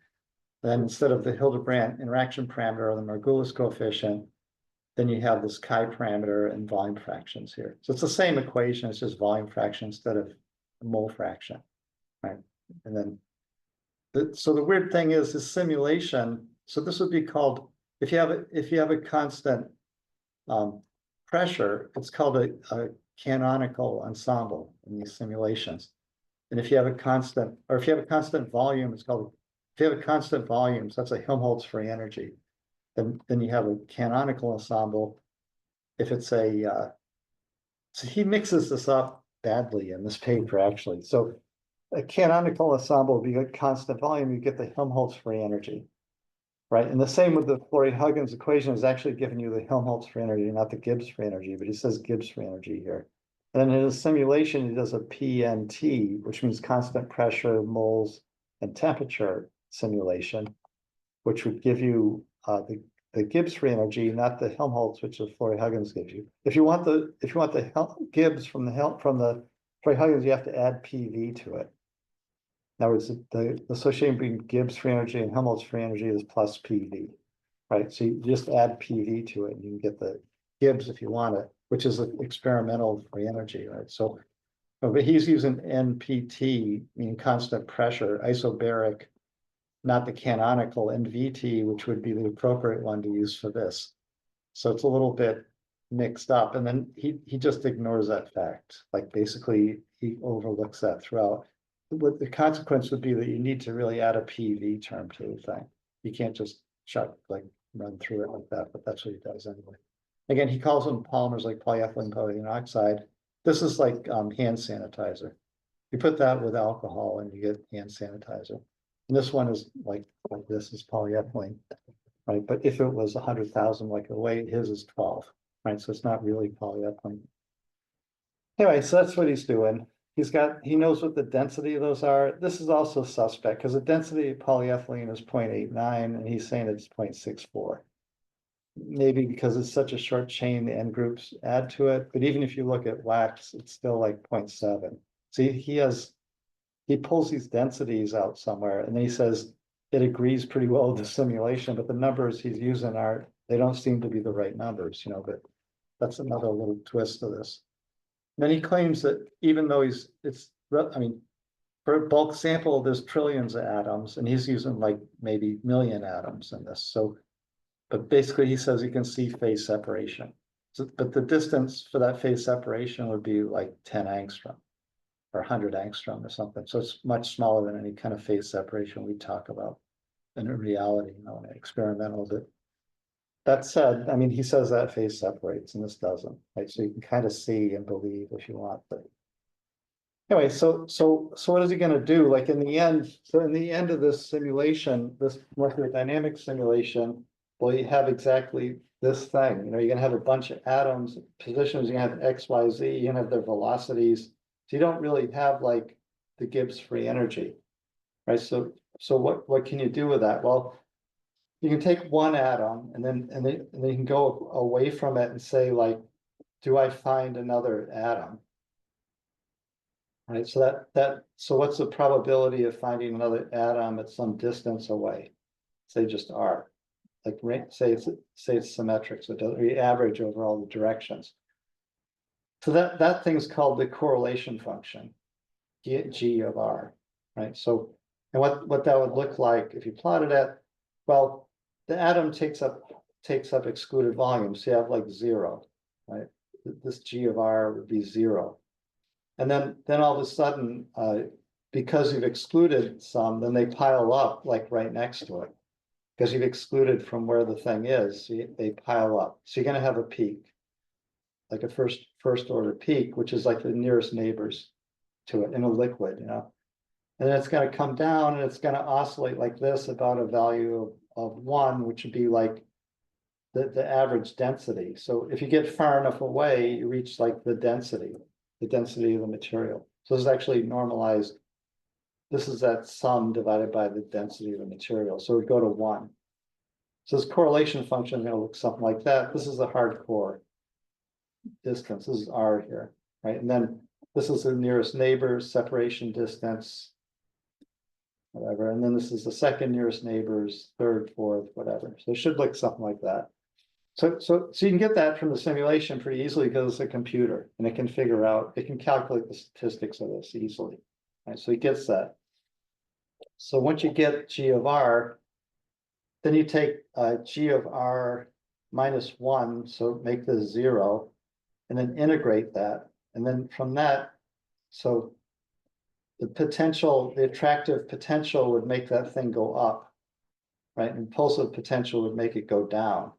[SPEAKER 1] Then instead of the Hildebrand interaction parameter or the Margulis coefficient, then you have this chi parameter and volume fractions here. So it's the same equation, it's just volume fraction instead of mole fraction, right? And then, so the weird thing is this simulation. So this would be called, if you have a constant pressure, it's called a canonical ensemble in these simulations. And if you have a constant, or if you have a constant volume, it's called, if you have a constant volume, so that's a Helmholtz free energy, then you have a canonical ensemble. If it's a, so he mixes this up badly in this paper actually. So a canonical ensemble, if you get constant volume, you get the Helmholtz free energy, right? And the same with the Flory-Huggins equation is actually giving you the Helmholtz free energy, not the Gibbs free energy, but he says Gibbs free energy here. And then in his simulation, he does a PNT, which means constant pressure, moles, and temperature simulation, which would give you the Gibbs free energy, not the Helmholtz, which the Flory-Huggins gives you. If you want the Gibbs from the Flory-Huggins, you have to add PV to it. In other words, the association between Gibbs free energy and Helmholtz free energy is plus PV, right? So you just add PV to it, and you can get the Gibbs if you want it, which is an experimental free energy, right? So, but he's using NPT, meaning constant pressure, isobaric, not the canonical NVT, which would be the appropriate one to use for this. So it's a little bit mixed up. And then he just ignores that fact. Like basically he overlooks that throughout. What the consequence would be that you need to really add a PV term to the thing. You can't just run through it like that, but that's what he does anyway. Again, he calls them polymers like polyethylene, polyethylene oxide. This is like hand sanitizer. You put that with alcohol and you get hand sanitizer. And this one is like this is polyethylene, right? But if it was 100,000, like the way his is 12, right? So it's not really polyethylene. Anyway, so that's what he's doing. He knows what the density of those are. This is also suspect because the density of polyethylene is 0.89 and he's saying it's 0.64. Maybe because it's such a short chain, the end groups add to it. But even if you look at wax, it's still like 0.7. So he pulls these densities out somewhere and then he says it agrees pretty well with the simulation, but the numbers he's using they don't seem to be the right numbers, you know, but that's another little twist to this. And then he claims that even though for a bulk sample, there's trillions of atoms and he's using like maybe million atoms in this. So, but basically he says you can see phase separation. So, but the distance for that phase separation would be like 10 angstrom. Or 100 angstrom or something. So it's much smaller than any kind of phase separation we talk about in reality, you know, in experimental. But that said, I mean, he says that phase separates and this doesn't, right? So you can kind of see and believe if you want. But anyway, so what is he going to do? Like in the end of this simulation, this molecular dynamics simulation, well, you have exactly this thing. You know, you're going to have a bunch of atoms, positions, you're going to have X, Y, Z, you're going to have their velocities. So you don't really have like the Gibbs free energy, right? So what can you do with that? Well, you can take one atom and then you can go away from it and say like, do I find another atom? Right, so what's the probability of finding another atom at some distance away? Say just R, like say it's symmetric, so it doesn't average over all the directions. So that thing's called the correlation function, G of R, right? So, and what that would look like if you plotted it, well, the atom takes up excluded volume, so you have like 0, right? This G of R would be 0. And then all of a sudden, because you've excluded some, then they pile up like right next to it. Because you've excluded from where the thing is, so they pile up. So you're going to have a peak, like a first order peak, which is like the nearest neighbors to it in a liquid, you know. And then it's going to come down and it's going to oscillate like this about a value of 1, which would be like the average density. So if you get far enough away, you reach like the density of the material. So this is actually normalized. This is that sum divided by the density of the material. So we go to 1. So this correlation function is going to look something like that. This is the hardcore distance. This is R here, right? And then this is the nearest neighbor, separation distance, whatever. And then this is the second nearest neighbors, third, fourth, whatever. So it should look something like that. So you can get that from the simulation pretty easily because it's a computer and it can calculate the statistics of this easily. Right? So it gets that. So once you get G of R, then you take G of R minus 1, so make this 0, and then integrate that. And then from that, so the attractive potential would make that thing go up, right? Impulsive potential would make it go down.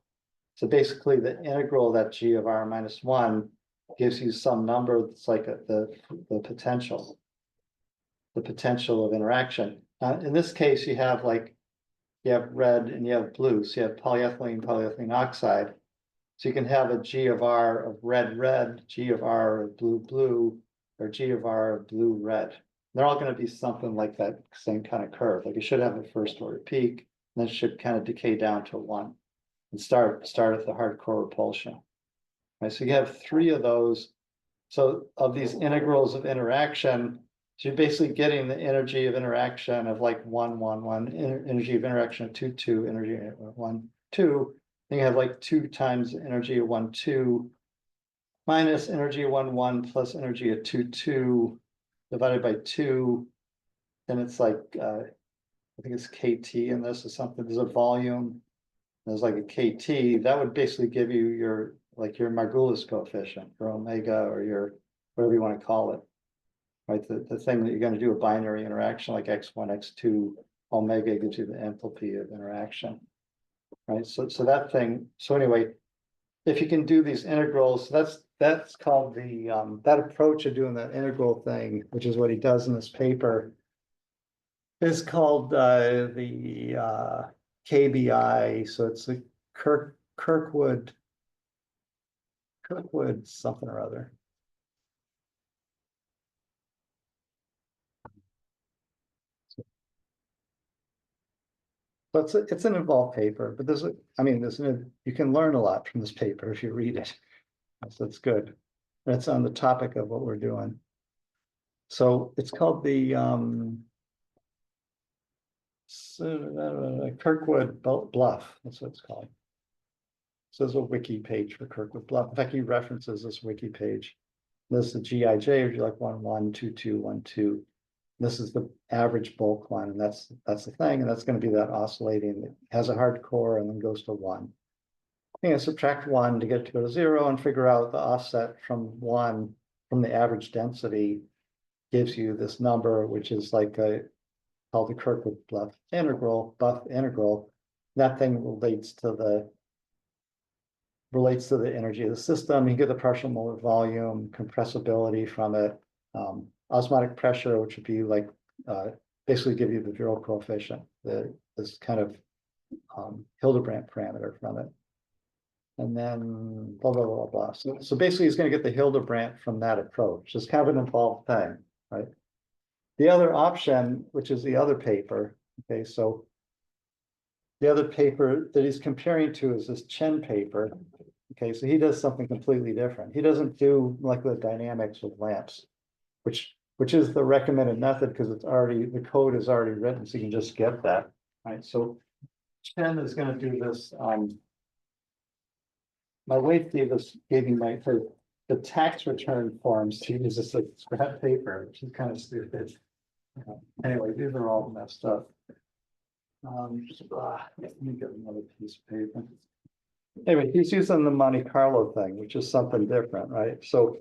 [SPEAKER 1] So basically the integral of that G of R minus 1 gives you some number that's like the potential of interaction. In this case, you have red and you have blue. So you have polyethylene oxide. So you can have a G of R of red, G of R of blue, or G of R of blue, red. They're all going to be something like that same kind of curve. Like you should have a first order peak, and then it should kind of decay down to 1 and start at the hardcore repulsion. Right, so you have 3 of those. So of these integrals of interaction, so you're basically getting the energy of interaction of like 1, 1, 1, energy of interaction of 2, 2, energy of 1, 2. Then you have like 2 times the energy of 1, 2, minus energy of 1, 1, plus energy of 2, 2, divided by 2. Then it's like, I think it's KT in this or something. There's a volume. There's like a KT. That would basically give you your Margulis coefficient, your omega, or your whatever you want to call it. Right, the thing that you're going to do a binary interaction like x1, x2, omega gives you the enthalpy of interaction. Right, so that thing. So anyway, if you can do these integrals, that's called the that approach of doing that integral thing, which is what he does in this paper, is called the KBI. So it's the Kirkwood something or other. But it's an involved paper, but you can learn a lot from this paper if you read it. So it's good. That's on the topic of what we're doing. So it's called the Kirkwood Bluff. That's what it's called. So there's a wiki page for Kirkwood Bluff. In fact, he references this wiki page. This is the GIJ, if you like 1, 1, 2, 2, 1, 2. This is the average bulk one, and that's the thing, and that's going to be that oscillating that has a hard core and then goes to 1. You know, subtract 1 to get it to go to 0 and figure out the offset from 1 from the average density gives you this number, which is like called the Kirkwood Buff integral. That thing relates to the energy of the system. You get the partial molar volume, compressibility from it, osmotic pressure, which would be like basically give you the Viral coefficient, this kind of Hildebrand parameter from it. And then blah, blah, blah, blah. So basically he's gonna get the Hildebrandt from that approach. It's kind of an involved thing, right? The other option, which is the other paper, okay, so the other paper that he's comparing to is this Chen paper. Okay, so he does something completely different. He doesn't do molecular dynamics with lamps, which is the recommended method because it's already, the code is already written, so you can just get that, right? So Chen is gonna do this, my wife gave me the tax return forms to use this like scrap paper, which is kind of stupid. Anyway, these are all messed up. Let me get another piece of paper. Anyway, he's using the Monte Carlo thing, which is something different, right? So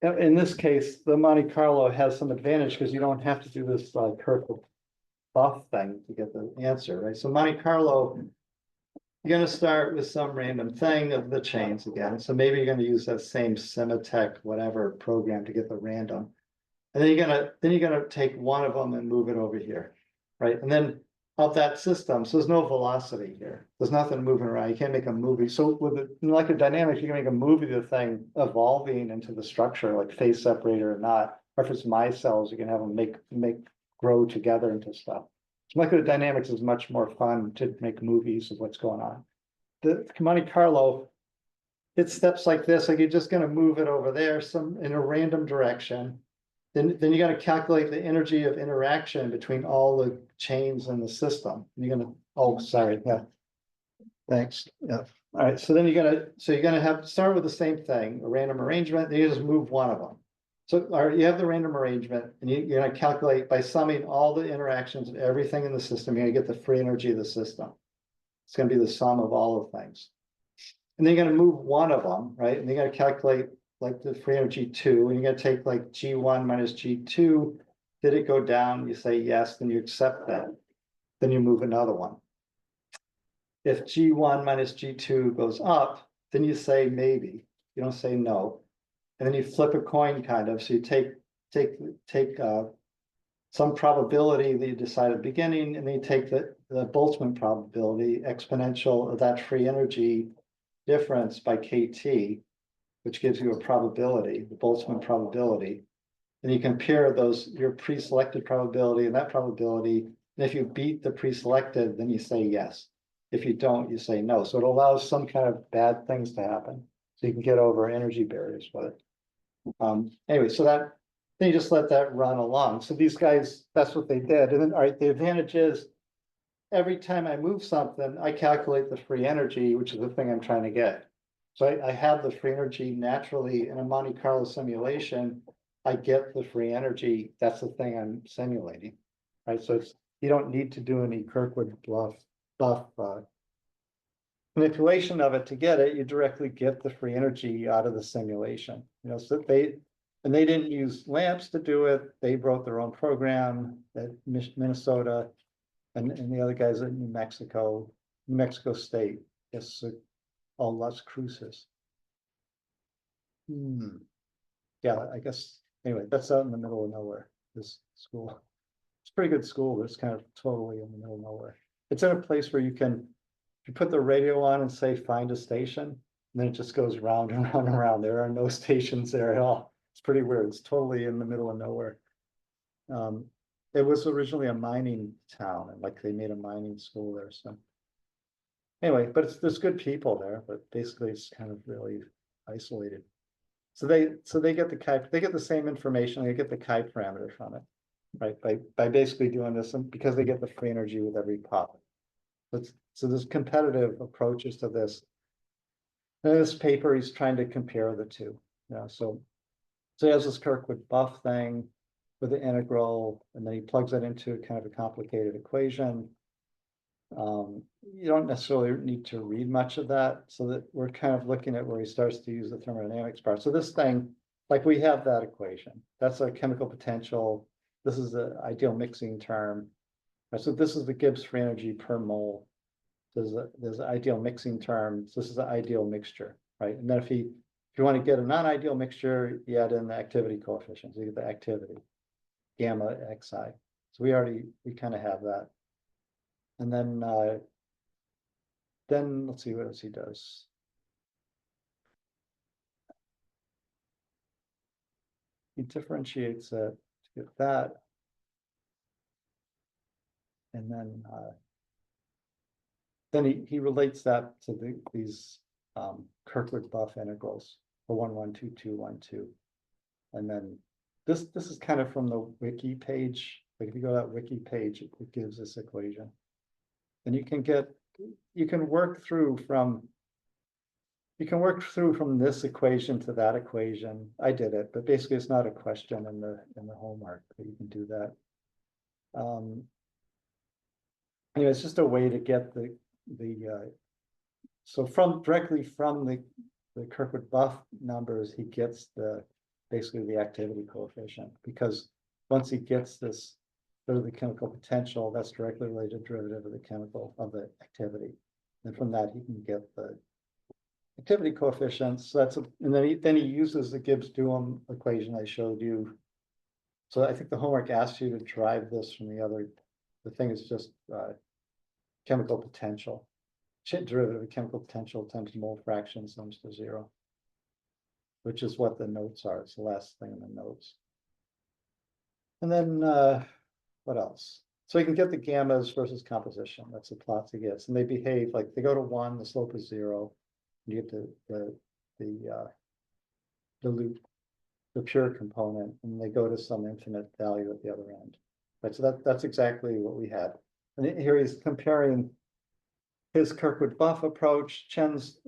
[SPEAKER 1] in this case, the Monte Carlo has some advantage because you don't have to do this Kirk buff thing to get the answer, right? So Monte Carlo, you're going to start with some random thing of the chains again. So maybe you're going to use that same Semitech whatever program to get the random. And then you're gonna take one of them and move it over here, right? And then of that system, so there's no velocity here. There's nothing moving around. You can't make a movie. So with the molecular dynamics, you can make a movie of the thing evolving into the structure, like phase separator or not. Or if it's micelles, you can have them make grow together into stuff. So molecular dynamics is much more fun to make movies of what's going on. The Monte Carlo, it steps like this, like you're just gonna move it over there, in a random direction. Then you got to calculate the energy of interaction between all the chains in the system. You're gonna, oh, sorry, yeah. Thanks. Yeah. All right. So then you're gonna have start with the same thing, a random arrangement. Then you just move one of them. So you have the random arrangement, and you're gonna calculate by summing all the interactions of everything in the system. You're gonna get the free energy of the system. It's gonna be the sum of all of things. And then you're gonna move one of them, right? And you're gonna calculate like the free energy 2, and you're gonna take like G1 minus G2. Did it go down? You say yes, then you accept that. Then you move another one. If G1 minus G2 goes up, then you say maybe. You don't say no. And then you flip a coin kind of. So you take some probability that you decide at the beginning, and then you take the Boltzmann probability exponential of that free energy difference by KT, which gives you a probability, the Boltzmann probability. And you compare those, your pre-selected probability and that probability. And if you beat the pre-selected, then you say yes. If you don't, you say no. So it allows some kind of bad things to happen. So you can get over energy barriers with it. Anyway, so then you just let that run along. So these guys, that's what they did. And then, all right, the advantage is every time I move something, I calculate the free energy, which is the thing I'm trying to get. So I have the free energy naturally in a Monte Carlo simulation. I get the free energy. That's the thing I'm simulating, right? So you don't need to do any Kirkwood buff manipulation of it to get it. You directly get the free energy out of the simulation. You know, so they didn't use lamps to do it. They wrote their own program at Minnesota, and the other guys at New Mexico State. Yes. Oh, Las Cruces. Yeah, I guess, anyway, that's out in the middle of nowhere, this school. It's a pretty good school, but it's kind of totally in the middle of nowhere. It's in a place where you put the radio on and say, find a station, and then it just goes round and round and round. There are no stations there at all. It's pretty weird. It's totally in the middle of nowhere. It was originally a mining town, and like they made a mining school there, so. Anyway, but there's good people there, but basically it's kind of really isolated. So they get the same information, they get the chi parameter from it, right? By basically doing this, and because they get the free energy with every pop. So there's competitive approaches to this. And in this paper, he's trying to compare the two. You know, so he has this Kirkwood buff thing with the integral, and then he plugs it into kind of a complicated equation. You don't necessarily need to read much of that, so that we're kind of looking at where he starts to use the thermodynamics part. So this thing, like we have that equation, that's a chemical potential. This is the ideal mixing term. So this is the Gibbs free energy per mole. There's an ideal mixing term. So this is the ideal mixture, right? And then if you want to get a non-ideal mixture, you add in the activity coefficient. So you get the activity, gamma xi. So we kind of have that. And then let's see what else he does. he differentiates it to get that. And then he relates that to these Kirkwood buff integrals for 1,1,2,2,1,2. And then this is kind of from the wiki page. Like if you go to that wiki page, it gives this equation. And you can work through from this equation to that equation. I did it, but basically it's not a question in the homework, but you can do that. Anyway, it's just a way to get so directly from the Kirkwood buff numbers, he gets basically the activity coefficient, because once he gets this sort of the chemical potential, that's directly related to derivative of the activity. And from that he can get the activity coefficients. So and then he uses the Gibbs-Duhem equation I showed you. So I think the homework asks you to drive this from the thing is just chemical potential. Derivative of chemical potential times mole fraction sums to 0, which is what the notes are. It's the last thing in the notes. And then what else? So you can get the gammas versus composition. That's the plots he gets, and they behave like they go to 1, the slope is 0. You get the dilute, the pure component, and they go to some infinite value at the other end. Right. So that's exactly what we had. And here he's comparing his Kirkwood buff approach, Chen's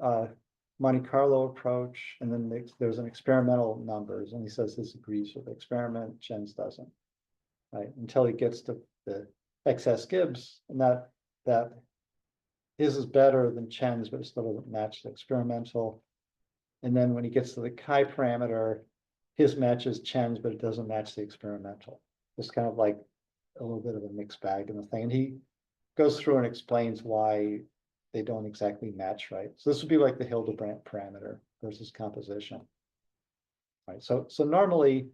[SPEAKER 1] Monte Carlo approach, and then there's an experimental numbers, and he says this agrees with the experiment, Chen's doesn't, right? Until he gets to the excess Gibbs, and that his is better than Chen's, but it still doesn't match the experimental. And then when he gets to the chi parameter, his matches Chen's, but it doesn't match the experimental. It's kind of like a little bit of a mixed bag in the thing, and he goes through and explains why they don't exactly match, right? So this would be like the Hildebrandt parameter versus composition, right? So normally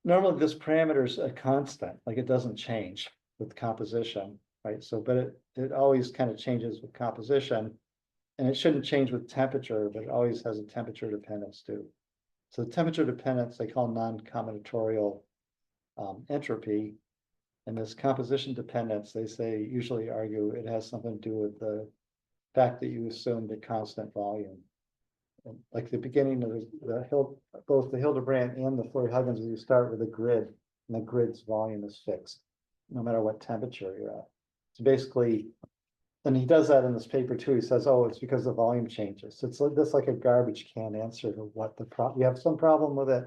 [SPEAKER 1] this parameter is a constant, like it doesn't change with composition, right? So, but it always kind of changes with composition, and it shouldn't change with temperature, but it always has a temperature dependence too. So the temperature dependence they call non-combinatorial entropy. And this composition dependence, they usually argue it has something to do with the fact that you assumed a constant volume. And like the beginning of both the Hildebrandt and the Flory-Huggins, you start with a grid, and the grid's volume is fixed, no matter what temperature you're at. So basically, and he does that in this paper too. He says, oh, it's because the volume changes. So it's this like a garbage can answer to what the problem. You have some problem with it.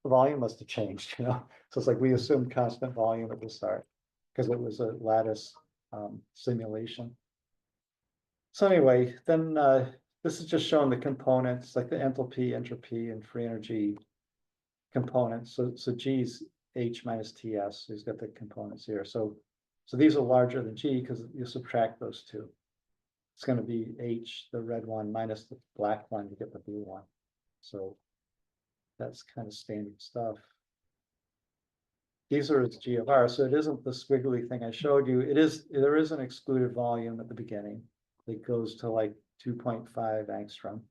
[SPEAKER 1] The volume must have changed, So it's like we assumed constant volume at the start because it was a lattice simulation. So anyway, then this is just showing the components, like the enthalpy, entropy, and free energy components. So G's H minus TS. So he's got the components here. So these are larger than G because you subtract those two. It's going to be H, the red one, minus the black one to get the blue one. So that's kind of standard stuff. These are its G of R, so it isn't the squiggly thing I showed you. There is an excluded volume at the beginning. It goes to like 2.5 angstrom,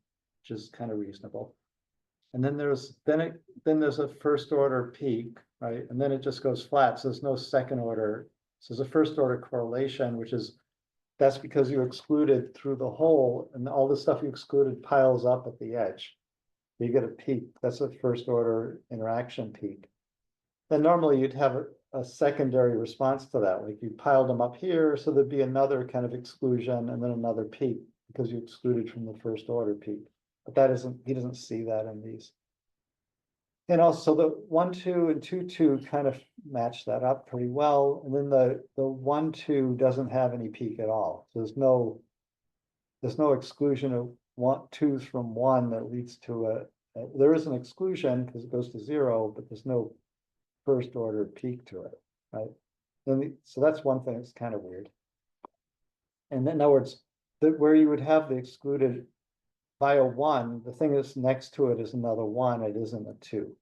[SPEAKER 1] which is kind of reasonable. And then there's a first order peak, right? And then it just goes flat. So there's no second order. So there's a first order correlation, that's because you excluded through the hole, and all the stuff you excluded piles up at the edge. You get a peak. That's a first order interaction peak. Then normally you'd have a secondary response to that. Like you piled them up here, so there'd be another kind of exclusion and then another peak because you excluded from the first order peak. But he doesn't see that in these. And also the 1,2 and 2,2 kind of match that up pretty well. And then the 1,2 doesn't have any peak at all. So there's no exclusion of 2's from 1 that leads to there is an exclusion because it goes to 0, but there's no first order peak to it, right? So that's one thing that's kind of weird. And in other words, where you would have the excluded via 1, the thing that's next to it is another 1, it isn't a 2.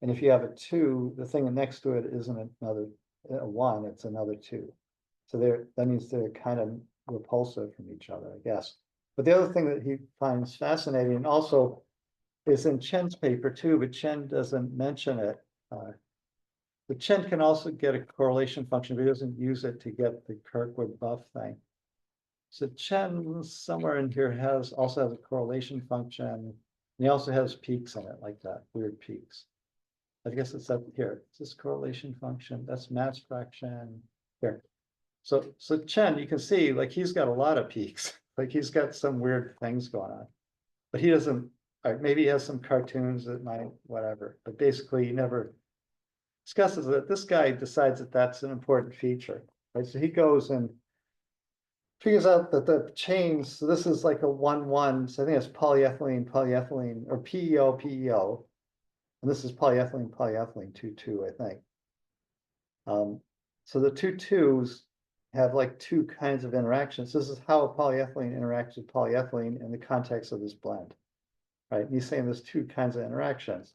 [SPEAKER 1] And if you have a 2, the thing next to it isn't another 1, it's another 2. So that means they're kind of repulsive from each other, I guess. But the other thing that he finds fascinating, and also is in Chen's paper too, but Chen doesn't mention it. But Chen can also get a correlation function, but he doesn't use it to get the Kirkwood-Buff thing. So Chen somewhere in here also has a correlation function. And he also has peaks in it like that, weird peaks. I guess it's up here. It's this correlation function. That's mass fraction here. So Chen, you can see like he's got a lot of peaks. Like he's got some weird things going on, but he doesn't. Maybe he has some cartoons that might whatever. But basically, he never discusses that. This guy decides that that's an important feature, right? So he goes and figures out that the chains. So this is like a 1-1. So I think it's polyethylene, or PEO. And this is polyethylene, 2,2, I think. So the 2,2s have like two kinds of interactions. This is how polyethylene interacts with polyethylene in the context of this blend, right? And he's saying there's two kinds of interactions.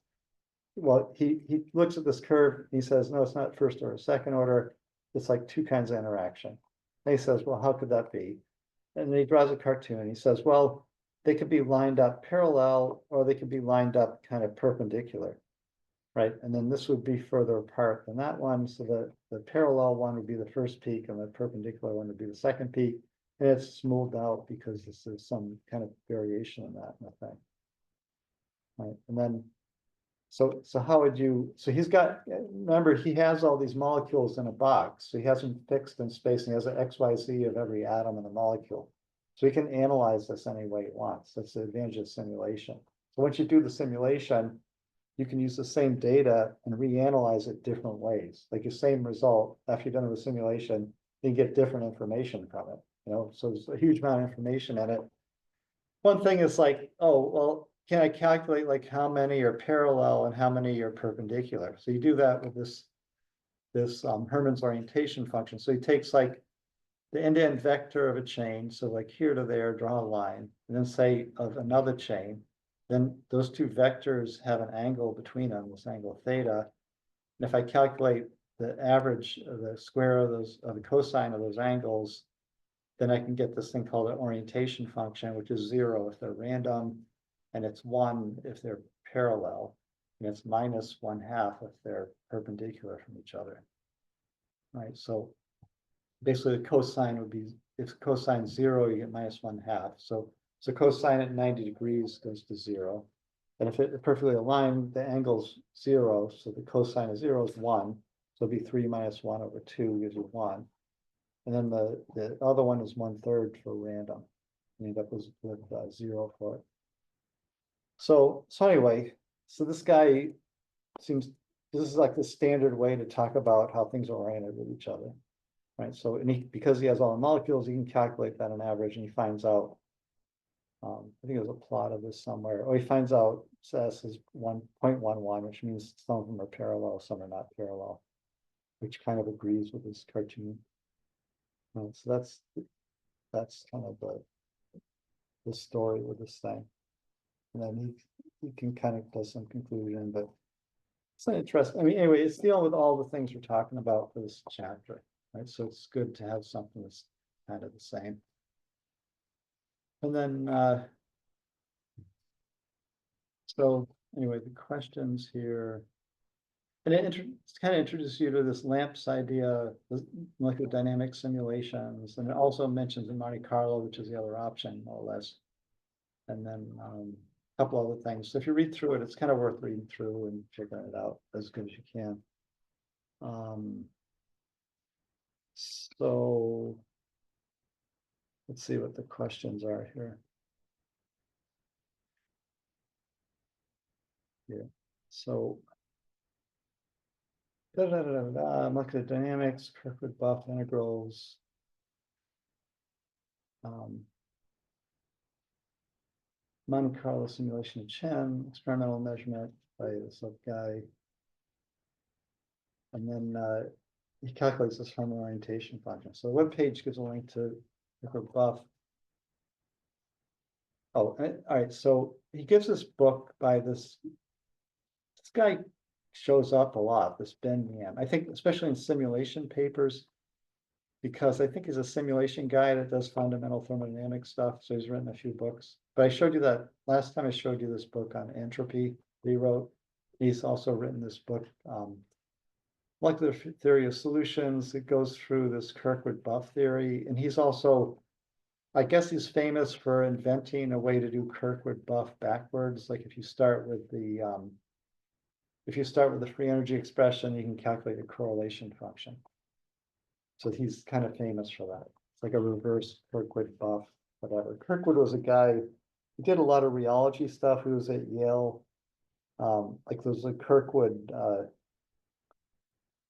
[SPEAKER 1] Well, he looks at this curve, he says, no, it's not first order, second order. It's like two kinds of interaction. And he says, well, how could that be? And then he draws a cartoon. He says, well, they could be lined up parallel or they could be lined up kind of perpendicular, right? And then this would be further apart than that one. So the parallel one would be the first peak and the perpendicular one would be the second peak. And it's smoothed out because there's some kind of variation in that thing. Right. And then, so how would you, so he's got, remember, he has all these molecules in a box. So he has them fixed in space and he has an XYZ of every atom in the molecule. So he can analyze this any way he wants. That's the advantage of simulation. So once you do the simulation, you can use the same data and reanalyze it different ways. Like your same result, after you've done the simulation, you get different information from it. You know, so there's a huge amount of information in it. One thing is like, oh, well, can I calculate like how many are parallel and how many are perpendicular? So you do that with this Hermann's orientation function. So he takes like the end-to-end vector of a chain, so like here to there, draw a line, and then say of another chain, then those two vectors have an angle between them, this angle theta. And if I calculate the average of the square of the cosine of those angles, then I can get this thing called an orientation function, which is 0 if they're random, and it's 1 if they're parallel, and it's minus 1/2 if they're perpendicular from each other. Right. So basically the cosine would be, if cosine 0, you get minus 1/2. So cosine at 90 degrees goes to 0. And if it perfectly aligned, the angle's 0, so the cosine of 0 is 1. So it'd be 3 minus 1 over 2 gives you 1. And then the other one is 1/3 for random. You end up with 0 for it. So anyway, so this guy seems, this is like the standard way to talk about how things are oriented with each other. Right. So because he has all the molecules, he can calculate that on average, and he finds out. I think there's a plot of this somewhere. Oh, he finds out S is 1.11, which means some of them are parallel, some are not parallel, which kind of agrees with this cartoon. Right, so that's kind of the story with this thing. And then he can kind of does some conclusion, but it's not interesting. I mean, anyway, it's dealing with all the things we're talking about for this chapter. Right, so it's good to have something that's kind of the same. And then, so anyway, the questions here, and it kind of introduces you to this LAMPS idea, the molecular dynamics simulations, and it also mentions in Monte Carlo, which is the other option, more or less. And then a couple other things. So if you read through it, it's kind of worth reading through and figuring it out as good as you can. So let's see what the questions are here. Yeah. So molecular dynamics, Kirkwood-Buff integrals. Monte Carlo simulation of Chen, experimental measurement by this guy. And then he calculates this Hermann orientation function. So the web page gives a link to Kirkwood-Buff. Oh, all right. So he gives this book by this guy shows up a lot, this Ben Yan. I think especially in simulation papers, because I think he's a simulation guy that does fundamental thermodynamic stuff, so he's written a few books. But I showed you that, last time I showed you this book on entropy he wrote. He's also written this book, molecular theory of solutions. It goes through this Kirkwood-Buff theory, and he's also, I guess he's famous for inventing a way to do Kirkwood-Buff backwards. Like if you start with the free energy expression, you can calculate a correlation function. So he's kind of famous for that. It's like a reverse Kirkwood-Buff, whatever. Kirkwood was a guy, he did a lot of rheology stuff. He was at Yale. Like there's a Kirkwood,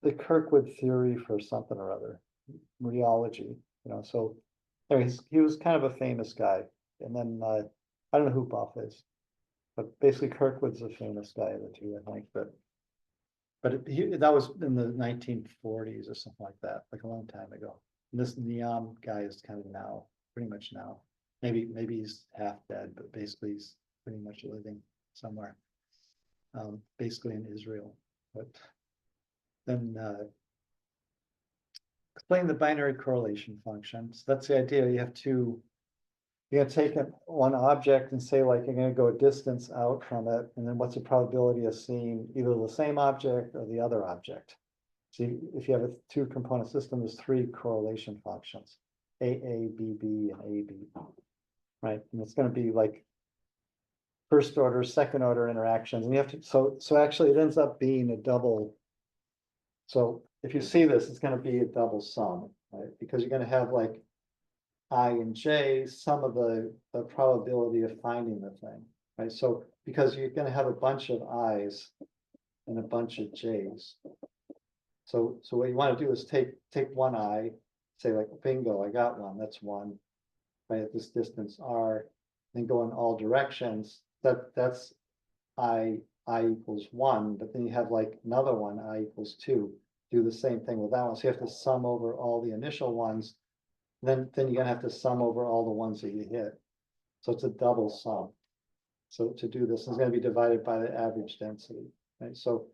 [SPEAKER 1] the Kirkwood theory for something or other, rheology, so anyways, he was kind of a famous guy. And then I don't know who Buff is, but basically Kirkwood's a famous guy of the two, I think, but that was in the 1940s or something like that, like a long time ago. And this Neom guy is kind of now, pretty much now. Maybe he's half dead, but basically he's pretty much living somewhere, basically in Israel. But then explain the binary correlation function. So that's the idea. You have two. You're going to take one object and say, like, you're going to go a distance out from it, and then what's the probability of seeing either the same object or the other object? So if you have a two-component system, there's three correlation functions, AA, BB, and AB, right? And it's going to be like first order, second order interactions, and you have to. So actually, it ends up being a double. So if you see this, it's going to be a double sum, right? Because you're going to have like I and J, sum of the probability of finding the thing, right? So because you're going to have a bunch of I's and a bunch of J's. So what you want to do is take one I, say like bingo, I got one, that's one, right? At this distance R, then go in all directions. That's I equals one, but then you have like another one, I equals two. Do the same thing with that one. So you have to sum over all the initial ones. Then you're gonna have to sum over all the ones that you hit. So it's a double sum. So to do this, it's gonna be divided by the average density, right? So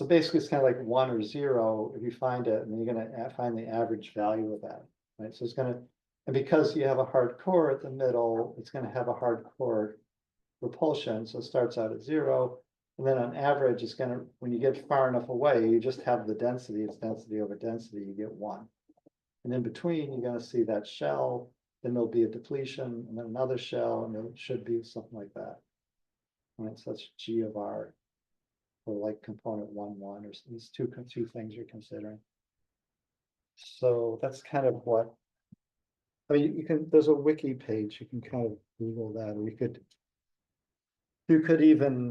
[SPEAKER 1] basically it's kind of like 1 or 0 if you find it, and then you're gonna find the average value of that, right? So it's gonna, and because you have a hard core at the middle, it's gonna have a hard core repulsion. So it starts out at 0. And then on average, it's gonna, when you get far enough away, you just have the density, it's density over density, you get 1. And in between, you're going to see that shell, then there'll be a depletion, and then another shell, and it should be something like that. All right, so that's G of R, or like component 1, 1, or these two things you're considering. So that's kind of what, I mean, you can, there's a wiki page, you can kind of Google that, or you could even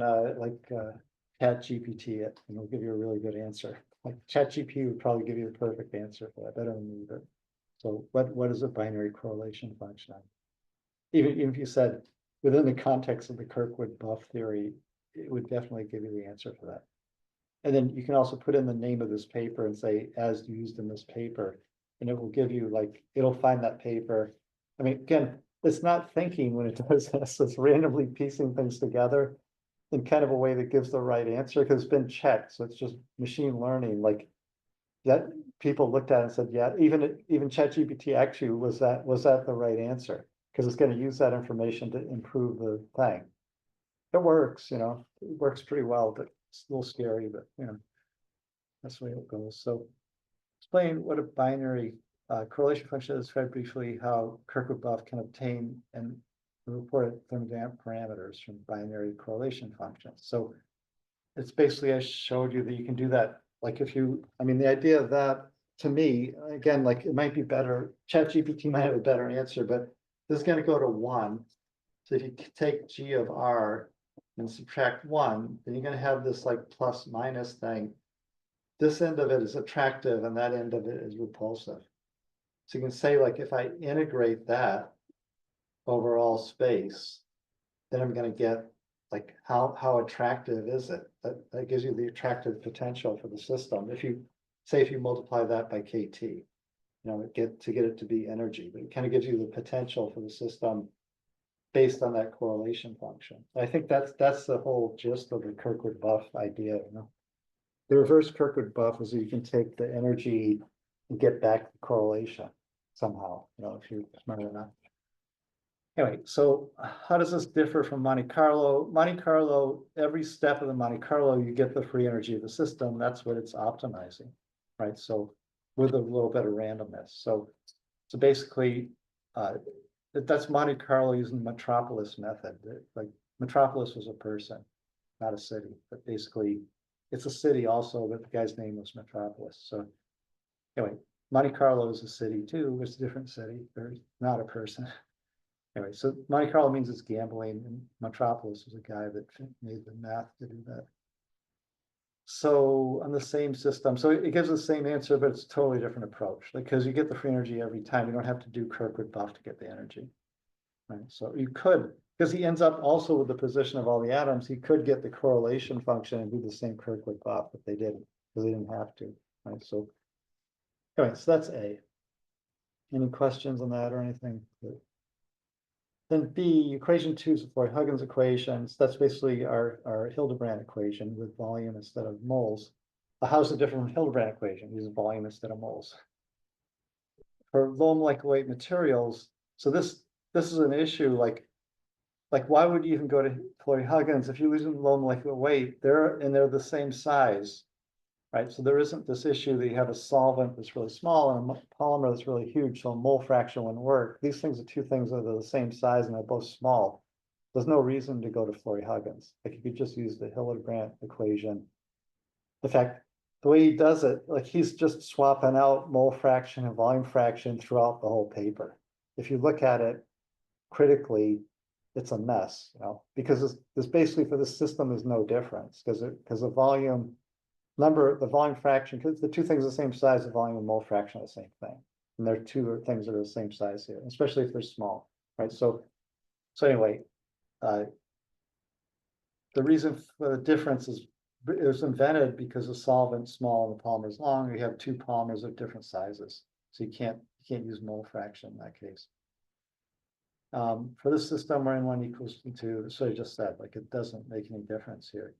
[SPEAKER 1] ChatGPT it, and it'll give you a really good answer. Like ChatGPT would probably give you the perfect answer for that, better than me. But so what is a binary correlation function? Even if you said within the context of the Kirkwood-Buff theory, it would definitely give you the answer for that. And then you can also put in the name of this paper and say, as used in this paper, and it will give you like, it'll find that paper. I mean, again, it's not thinking when it does this, it's randomly piecing things together in kind of a way that gives the right answer, because it's been checked. So it's just machine learning, like that people looked at it and said, yeah, even ChatGPT actually was that the right answer? Because it's going to use that information to improve the thing. It works, it works pretty well, but it's a little scary, but that's the way it goes. So explain what a binary correlation function is, very briefly, how Kirkwood-Buff can obtain and reported thermodynamic parameters from binary correlation functions. So it's basically, I showed you that you can do that. Like if you, I mean, the idea of that, to me, again, like it might be better, ChatGPT might have a better answer, but this is going to go to 1. So if you take G of R and subtract 1, then you're going to have this like plus minus thing. This end of it is attractive and that end of it is repulsive. So you can say, like, if I integrate that overall space, then I'm going to get like how attractive is it? That gives you the attractive potential for the system. If you multiply that by KT, get it to be energy, but it kind of gives you the potential for the system based on that correlation function. I think that's the whole gist of the Kirkwood-Buff idea. The reverse Kirkwood-Buff is that you can take the energy and get back the correlation somehow, if you're smart enough. Anyway, so how does this differ from Monte Carlo? Monte Carlo, every step of the Monte Carlo, you get the free energy of the system. That's what it's optimizing, right? So with a little bit of randomness. So basically, that's Monte Carlo using the metropolis method. Like metropolis was a person, not a city, but basically it's a city also, but the guy's name was Metropolis. So anyway, Monte Carlo is a city too. It's a different city. There's not a person. Anyway, so Monte Carlo means it's gambling, and Metropolis was a guy that made the math to do that. So on the same system, so it gives the same answer, but it's a totally different approach, because you get the free energy every time. You don't have to do Kirkwood buff to get the energy, right? So you could, because he ends up also with the position of all the atoms, he could get the correlation function and do the same Kirkwood buff, but they didn't, because they didn't have to, right? So anyway, so that's A. Any questions on that or anything? Then B, equation 2 is for Huggins equations. That's basically our Hildebrand equation with volume instead of moles. How's it different from Hildebrand equation? Uses volume instead of moles. For low molecular weight materials, so this is an issue. Like why would you even go to Huggins if you're using low molecular weight? They're the same size, right? So there isn't this issue that you have a solvent that's really small and a polymer that's really huge, so a mole fraction wouldn't work. These things are two things that are the same size and they're both small. There's no reason to go to Florey-Huggins. Like you could just use the Hildebrand equation. In fact, the way he does it, like he's just swapping out mole fraction and volume fraction throughout the whole paper. If you look at it critically, it's a mess, because this basically for this system is no difference, because the volume the volume fraction, because the two things are the same size, the volume and mole fraction are the same thing. And there are two things that are the same size here, especially if they're small, right? So anyway, the reason for the difference is it was invented because the solvent's small and the polymer is long. You have two polymers of different sizes. So you can't use mole fraction in that case. For this system, we're in 1 equals to 2. So I just said, like, it doesn't make any difference here.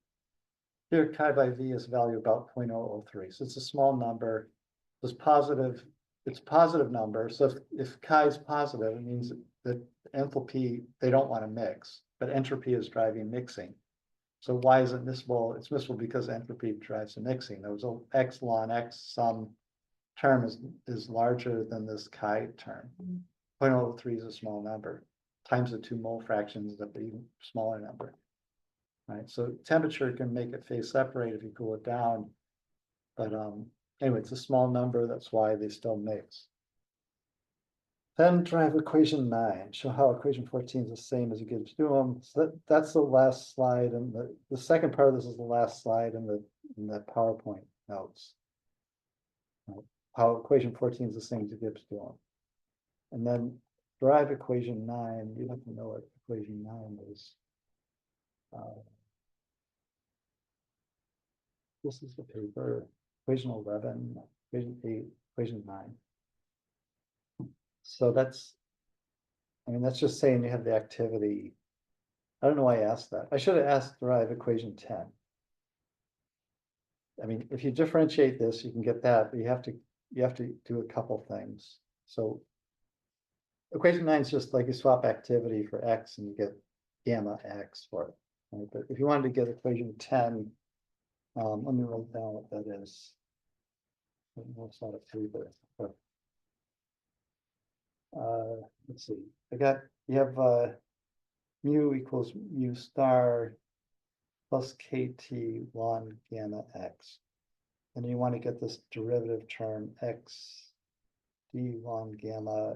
[SPEAKER 1] Here, chi by v is a value about 0.003. So it's a small number. It's positive. It's a positive number. So if chi is positive, it means that enthalpy, they don't want to mix, but entropy is driving mixing. So why is it miscible? It's miscible because entropy drives the mixing. There was a x ln x some term is larger than this chi term. 0.03 is a small number. Times the two mole fractions, that's an even smaller number. Right, so temperature can make it phase separate if you cool it down, but anyway, it's a small number. That's why they still mix. Then derive equation 9. Show how equation 14 is the same as it gives to them. So that's the last slide, and the second part of this is the last slide in the PowerPoint notes. Right. How equation 14 is the same as it gives to them, and then derive equation 9. You have to know what equation 9 is. This is the paper, equation 11, equation 8, equation 9. So that's just saying you have the activity. I don't know why I asked that. I should have asked derive equation 10. I mean, if you differentiate this, you can get that, but you have to do a couple things. So equation 9 is just like you swap activity for x and you get gamma x for it. Right? But if you wanted to get equation 10, let me write down what that is. It's not a paper. Let's see. You have mu equals mu star plus kt ln gamma x. And you want to get this derivative term x d ln gamma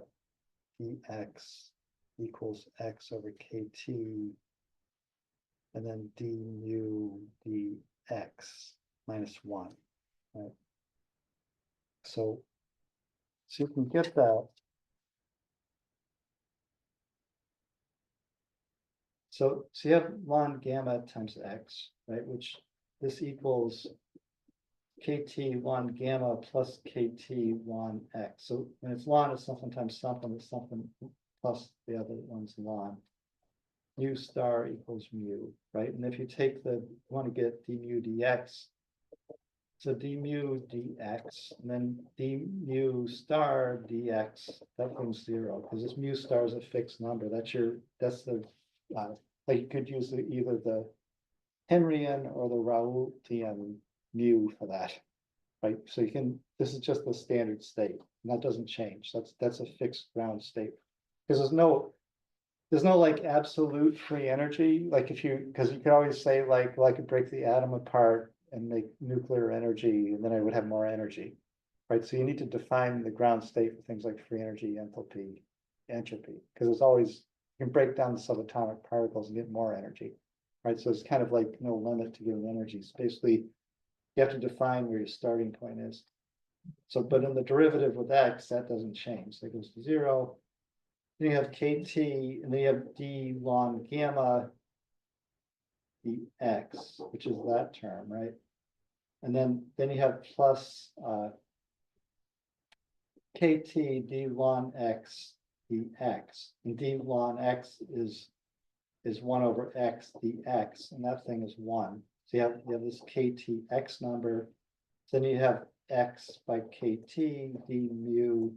[SPEAKER 1] dx equals x over kt, and then d mu dx minus 1. Right? So you can get that. So you have ln gamma times x, right? Which this equals kt ln gamma plus kt ln x. So when it's ln, it's something times something, it's something plus the other one's ln. Mu star equals mu, right? And if you take want to get d mu dx, So d mu dx, and then d mu star dx, that one's 0, because this mu star is a fixed number. That's the, like you could use either the Henryan or the Raoultian mu for that, right? So you can, this is just the standard state, and that doesn't change. That's a fixed ground state. Because there's no like absolute free energy, like because you could always say like, well, I could break the atom apart and make nuclear energy, and then I would have more energy, right? So you need to define the ground state for things like free energy, enthalpy, entropy, because it's always, you can break down the subatomic particles and get more energy, right? So it's kind of like no limit to giving energy. So basically, you have to define where your starting point is. So, but in the derivative with x, that doesn't change. That goes to 0. Then you have kt, and then you have d ln gamma dx, which is that term, right? And then you have plus kt d ln x dx, and d ln x is 1 over x dx, and that thing is 1. So you have this ktx number. Then you have x by kt d mu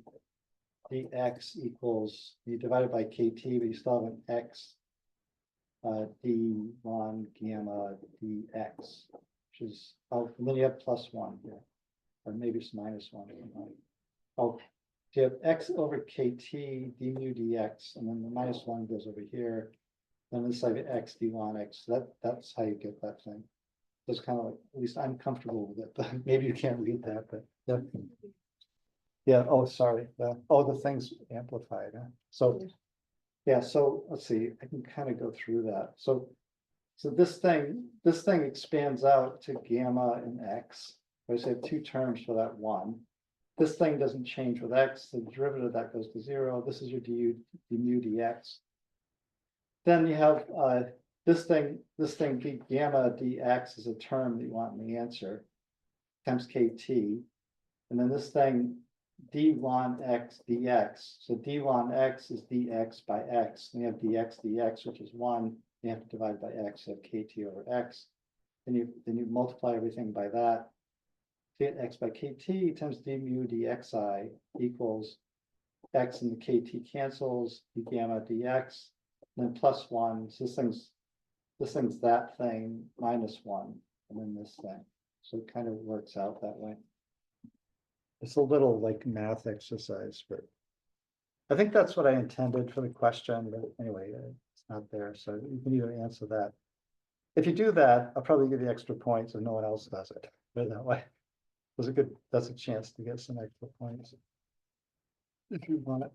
[SPEAKER 1] dx equals, you divide it by kt, but you still have an x d ln gamma dx, which is, oh, and then you have plus 1 here, or maybe it's minus 1. Oh, so you have x over kt d mu dx, and then the minus 1 goes over here. Then this side of x d ln x. So that's how you get that thing. It's kind of like, at least I'm comfortable with it, but maybe you can't read that, but yeah. Yeah, oh, sorry. Oh, the thing's amplified. Huh? So, yeah, so let's see, I can kind of go through that. So this thing expands out to gamma and x. I just have 2 terms for that 1. This thing doesn't change with x. The derivative of that goes to 0. This is your du mu dx. Then you have this thing d gamma dx is a term that you want in the answer, times kt. And then this thing d ln x dx. So d ln x is dx by x. And you have dx dx, which is 1. You have to divide by x, you have kt over x. Then you multiply everything by that. So you get x by kt times d mu dxi equals x, and the kt cancels, d gamma dx, and then plus 1. So this thing's that thing minus 1, and then this thing. So it kind of works out that way. It's a little like math exercise, but I think that's what I intended for the question. But anyway, it's not there, so you can either answer that. If you do that, I'll probably give you extra points if no one else does it. But that way, that's a chance to get some extra points if you want it.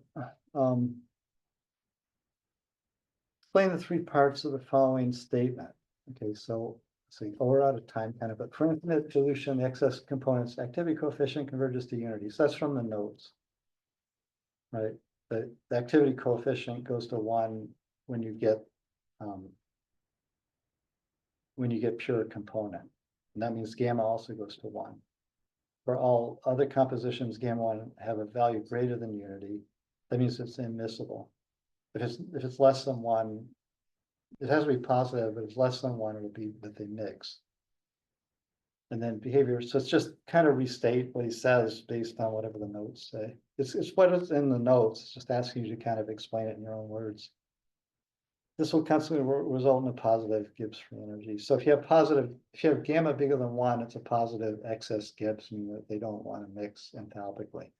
[SPEAKER 1] Explain the 3 parts of the following statement. Okay, so see, we're out of time kind of, but for infinite dilution, the excess components activity coefficient converges to unity. So that's from the notes, right? The activity coefficient goes to 1 when you get pure component, and that means gamma also goes to 1. For all other compositions, gamma 1 have a value greater than unity. That means it's immiscible. If it's less than 1, it has to be positive, but if it's less than 1, it will be that they mix. And then behavior, so it's just kind of restate what he says based on whatever the notes say. It's what is in the notes. It's just asking you to kind of explain it in your own words. This will constantly result in a positive Gibbs free energy. So if you have gamma bigger than 1, it's a positive excess Gibbs, meaning that they don't want to mix enthalpically.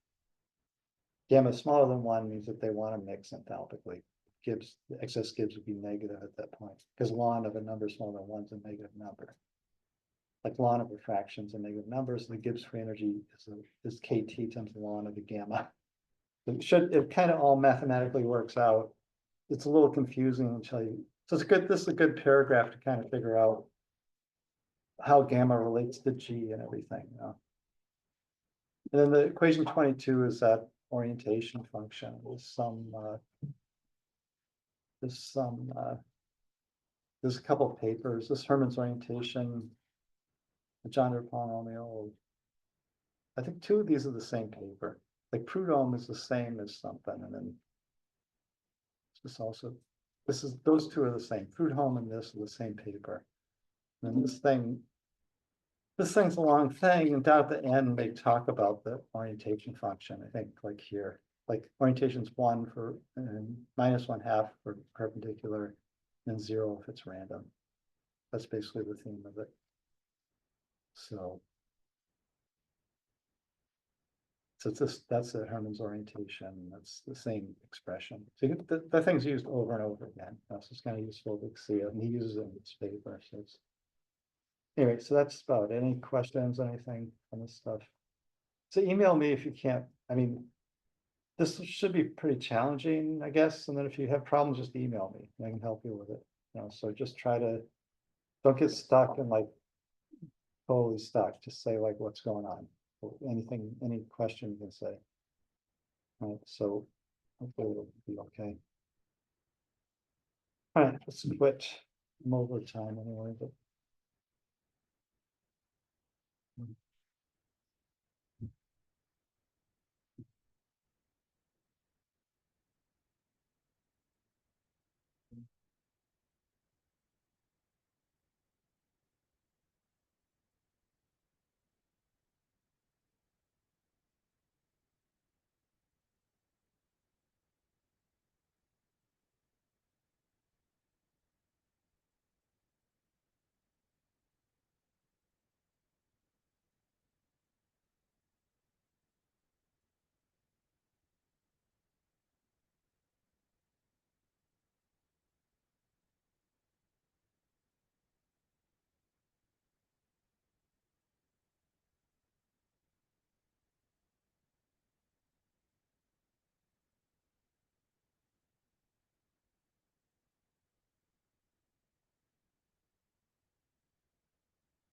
[SPEAKER 1] Gamma smaller than 1 means that they want to mix enthalpically. Gibbs, the excess Gibbs would be negative at that point, because ln of a number smaller than 1 is a negative number. Like ln of a fraction is a negative number, so the Gibbs free energy is kt times ln of the gamma. It kind of all mathematically works out. It's a little confusing until you. So this is a good paragraph to kind of figure out how gamma relates to G and everything. You know? And then the equation 22 is that orientation function with there's a couple of papers. This Hermann's orientation, the John polynomial. I think 2 of these are the same paper. Like Prudhomme is the same as something, and then those 2 are the same. Prudhomme and this are the same paper. And then this thing, this thing's a long thing, and down at the end, they talk about the orientation function, I think, like here. Like orientation's 1 for, and -1/2 for perpendicular, and 0 if it's random. That's basically the theme of it. So it's this, that's the Herman's orientation, that's the same expression. So the thing's used over and over again. So it's kind of useful to see it, and he uses it in his paper. So it's, anyway, so that's about it. Any questions, anything on this stuff? So email me if you can't, I mean, this should be pretty challenging, I guess, and then if you have problems, just email me, and I can help you with it. So just try to, don't get stuck and like totally stuck, just say like what's going on, or anything, any question you can say. All right, so hopefully it'll be okay. All right, let's quit. I'm over time anyway, but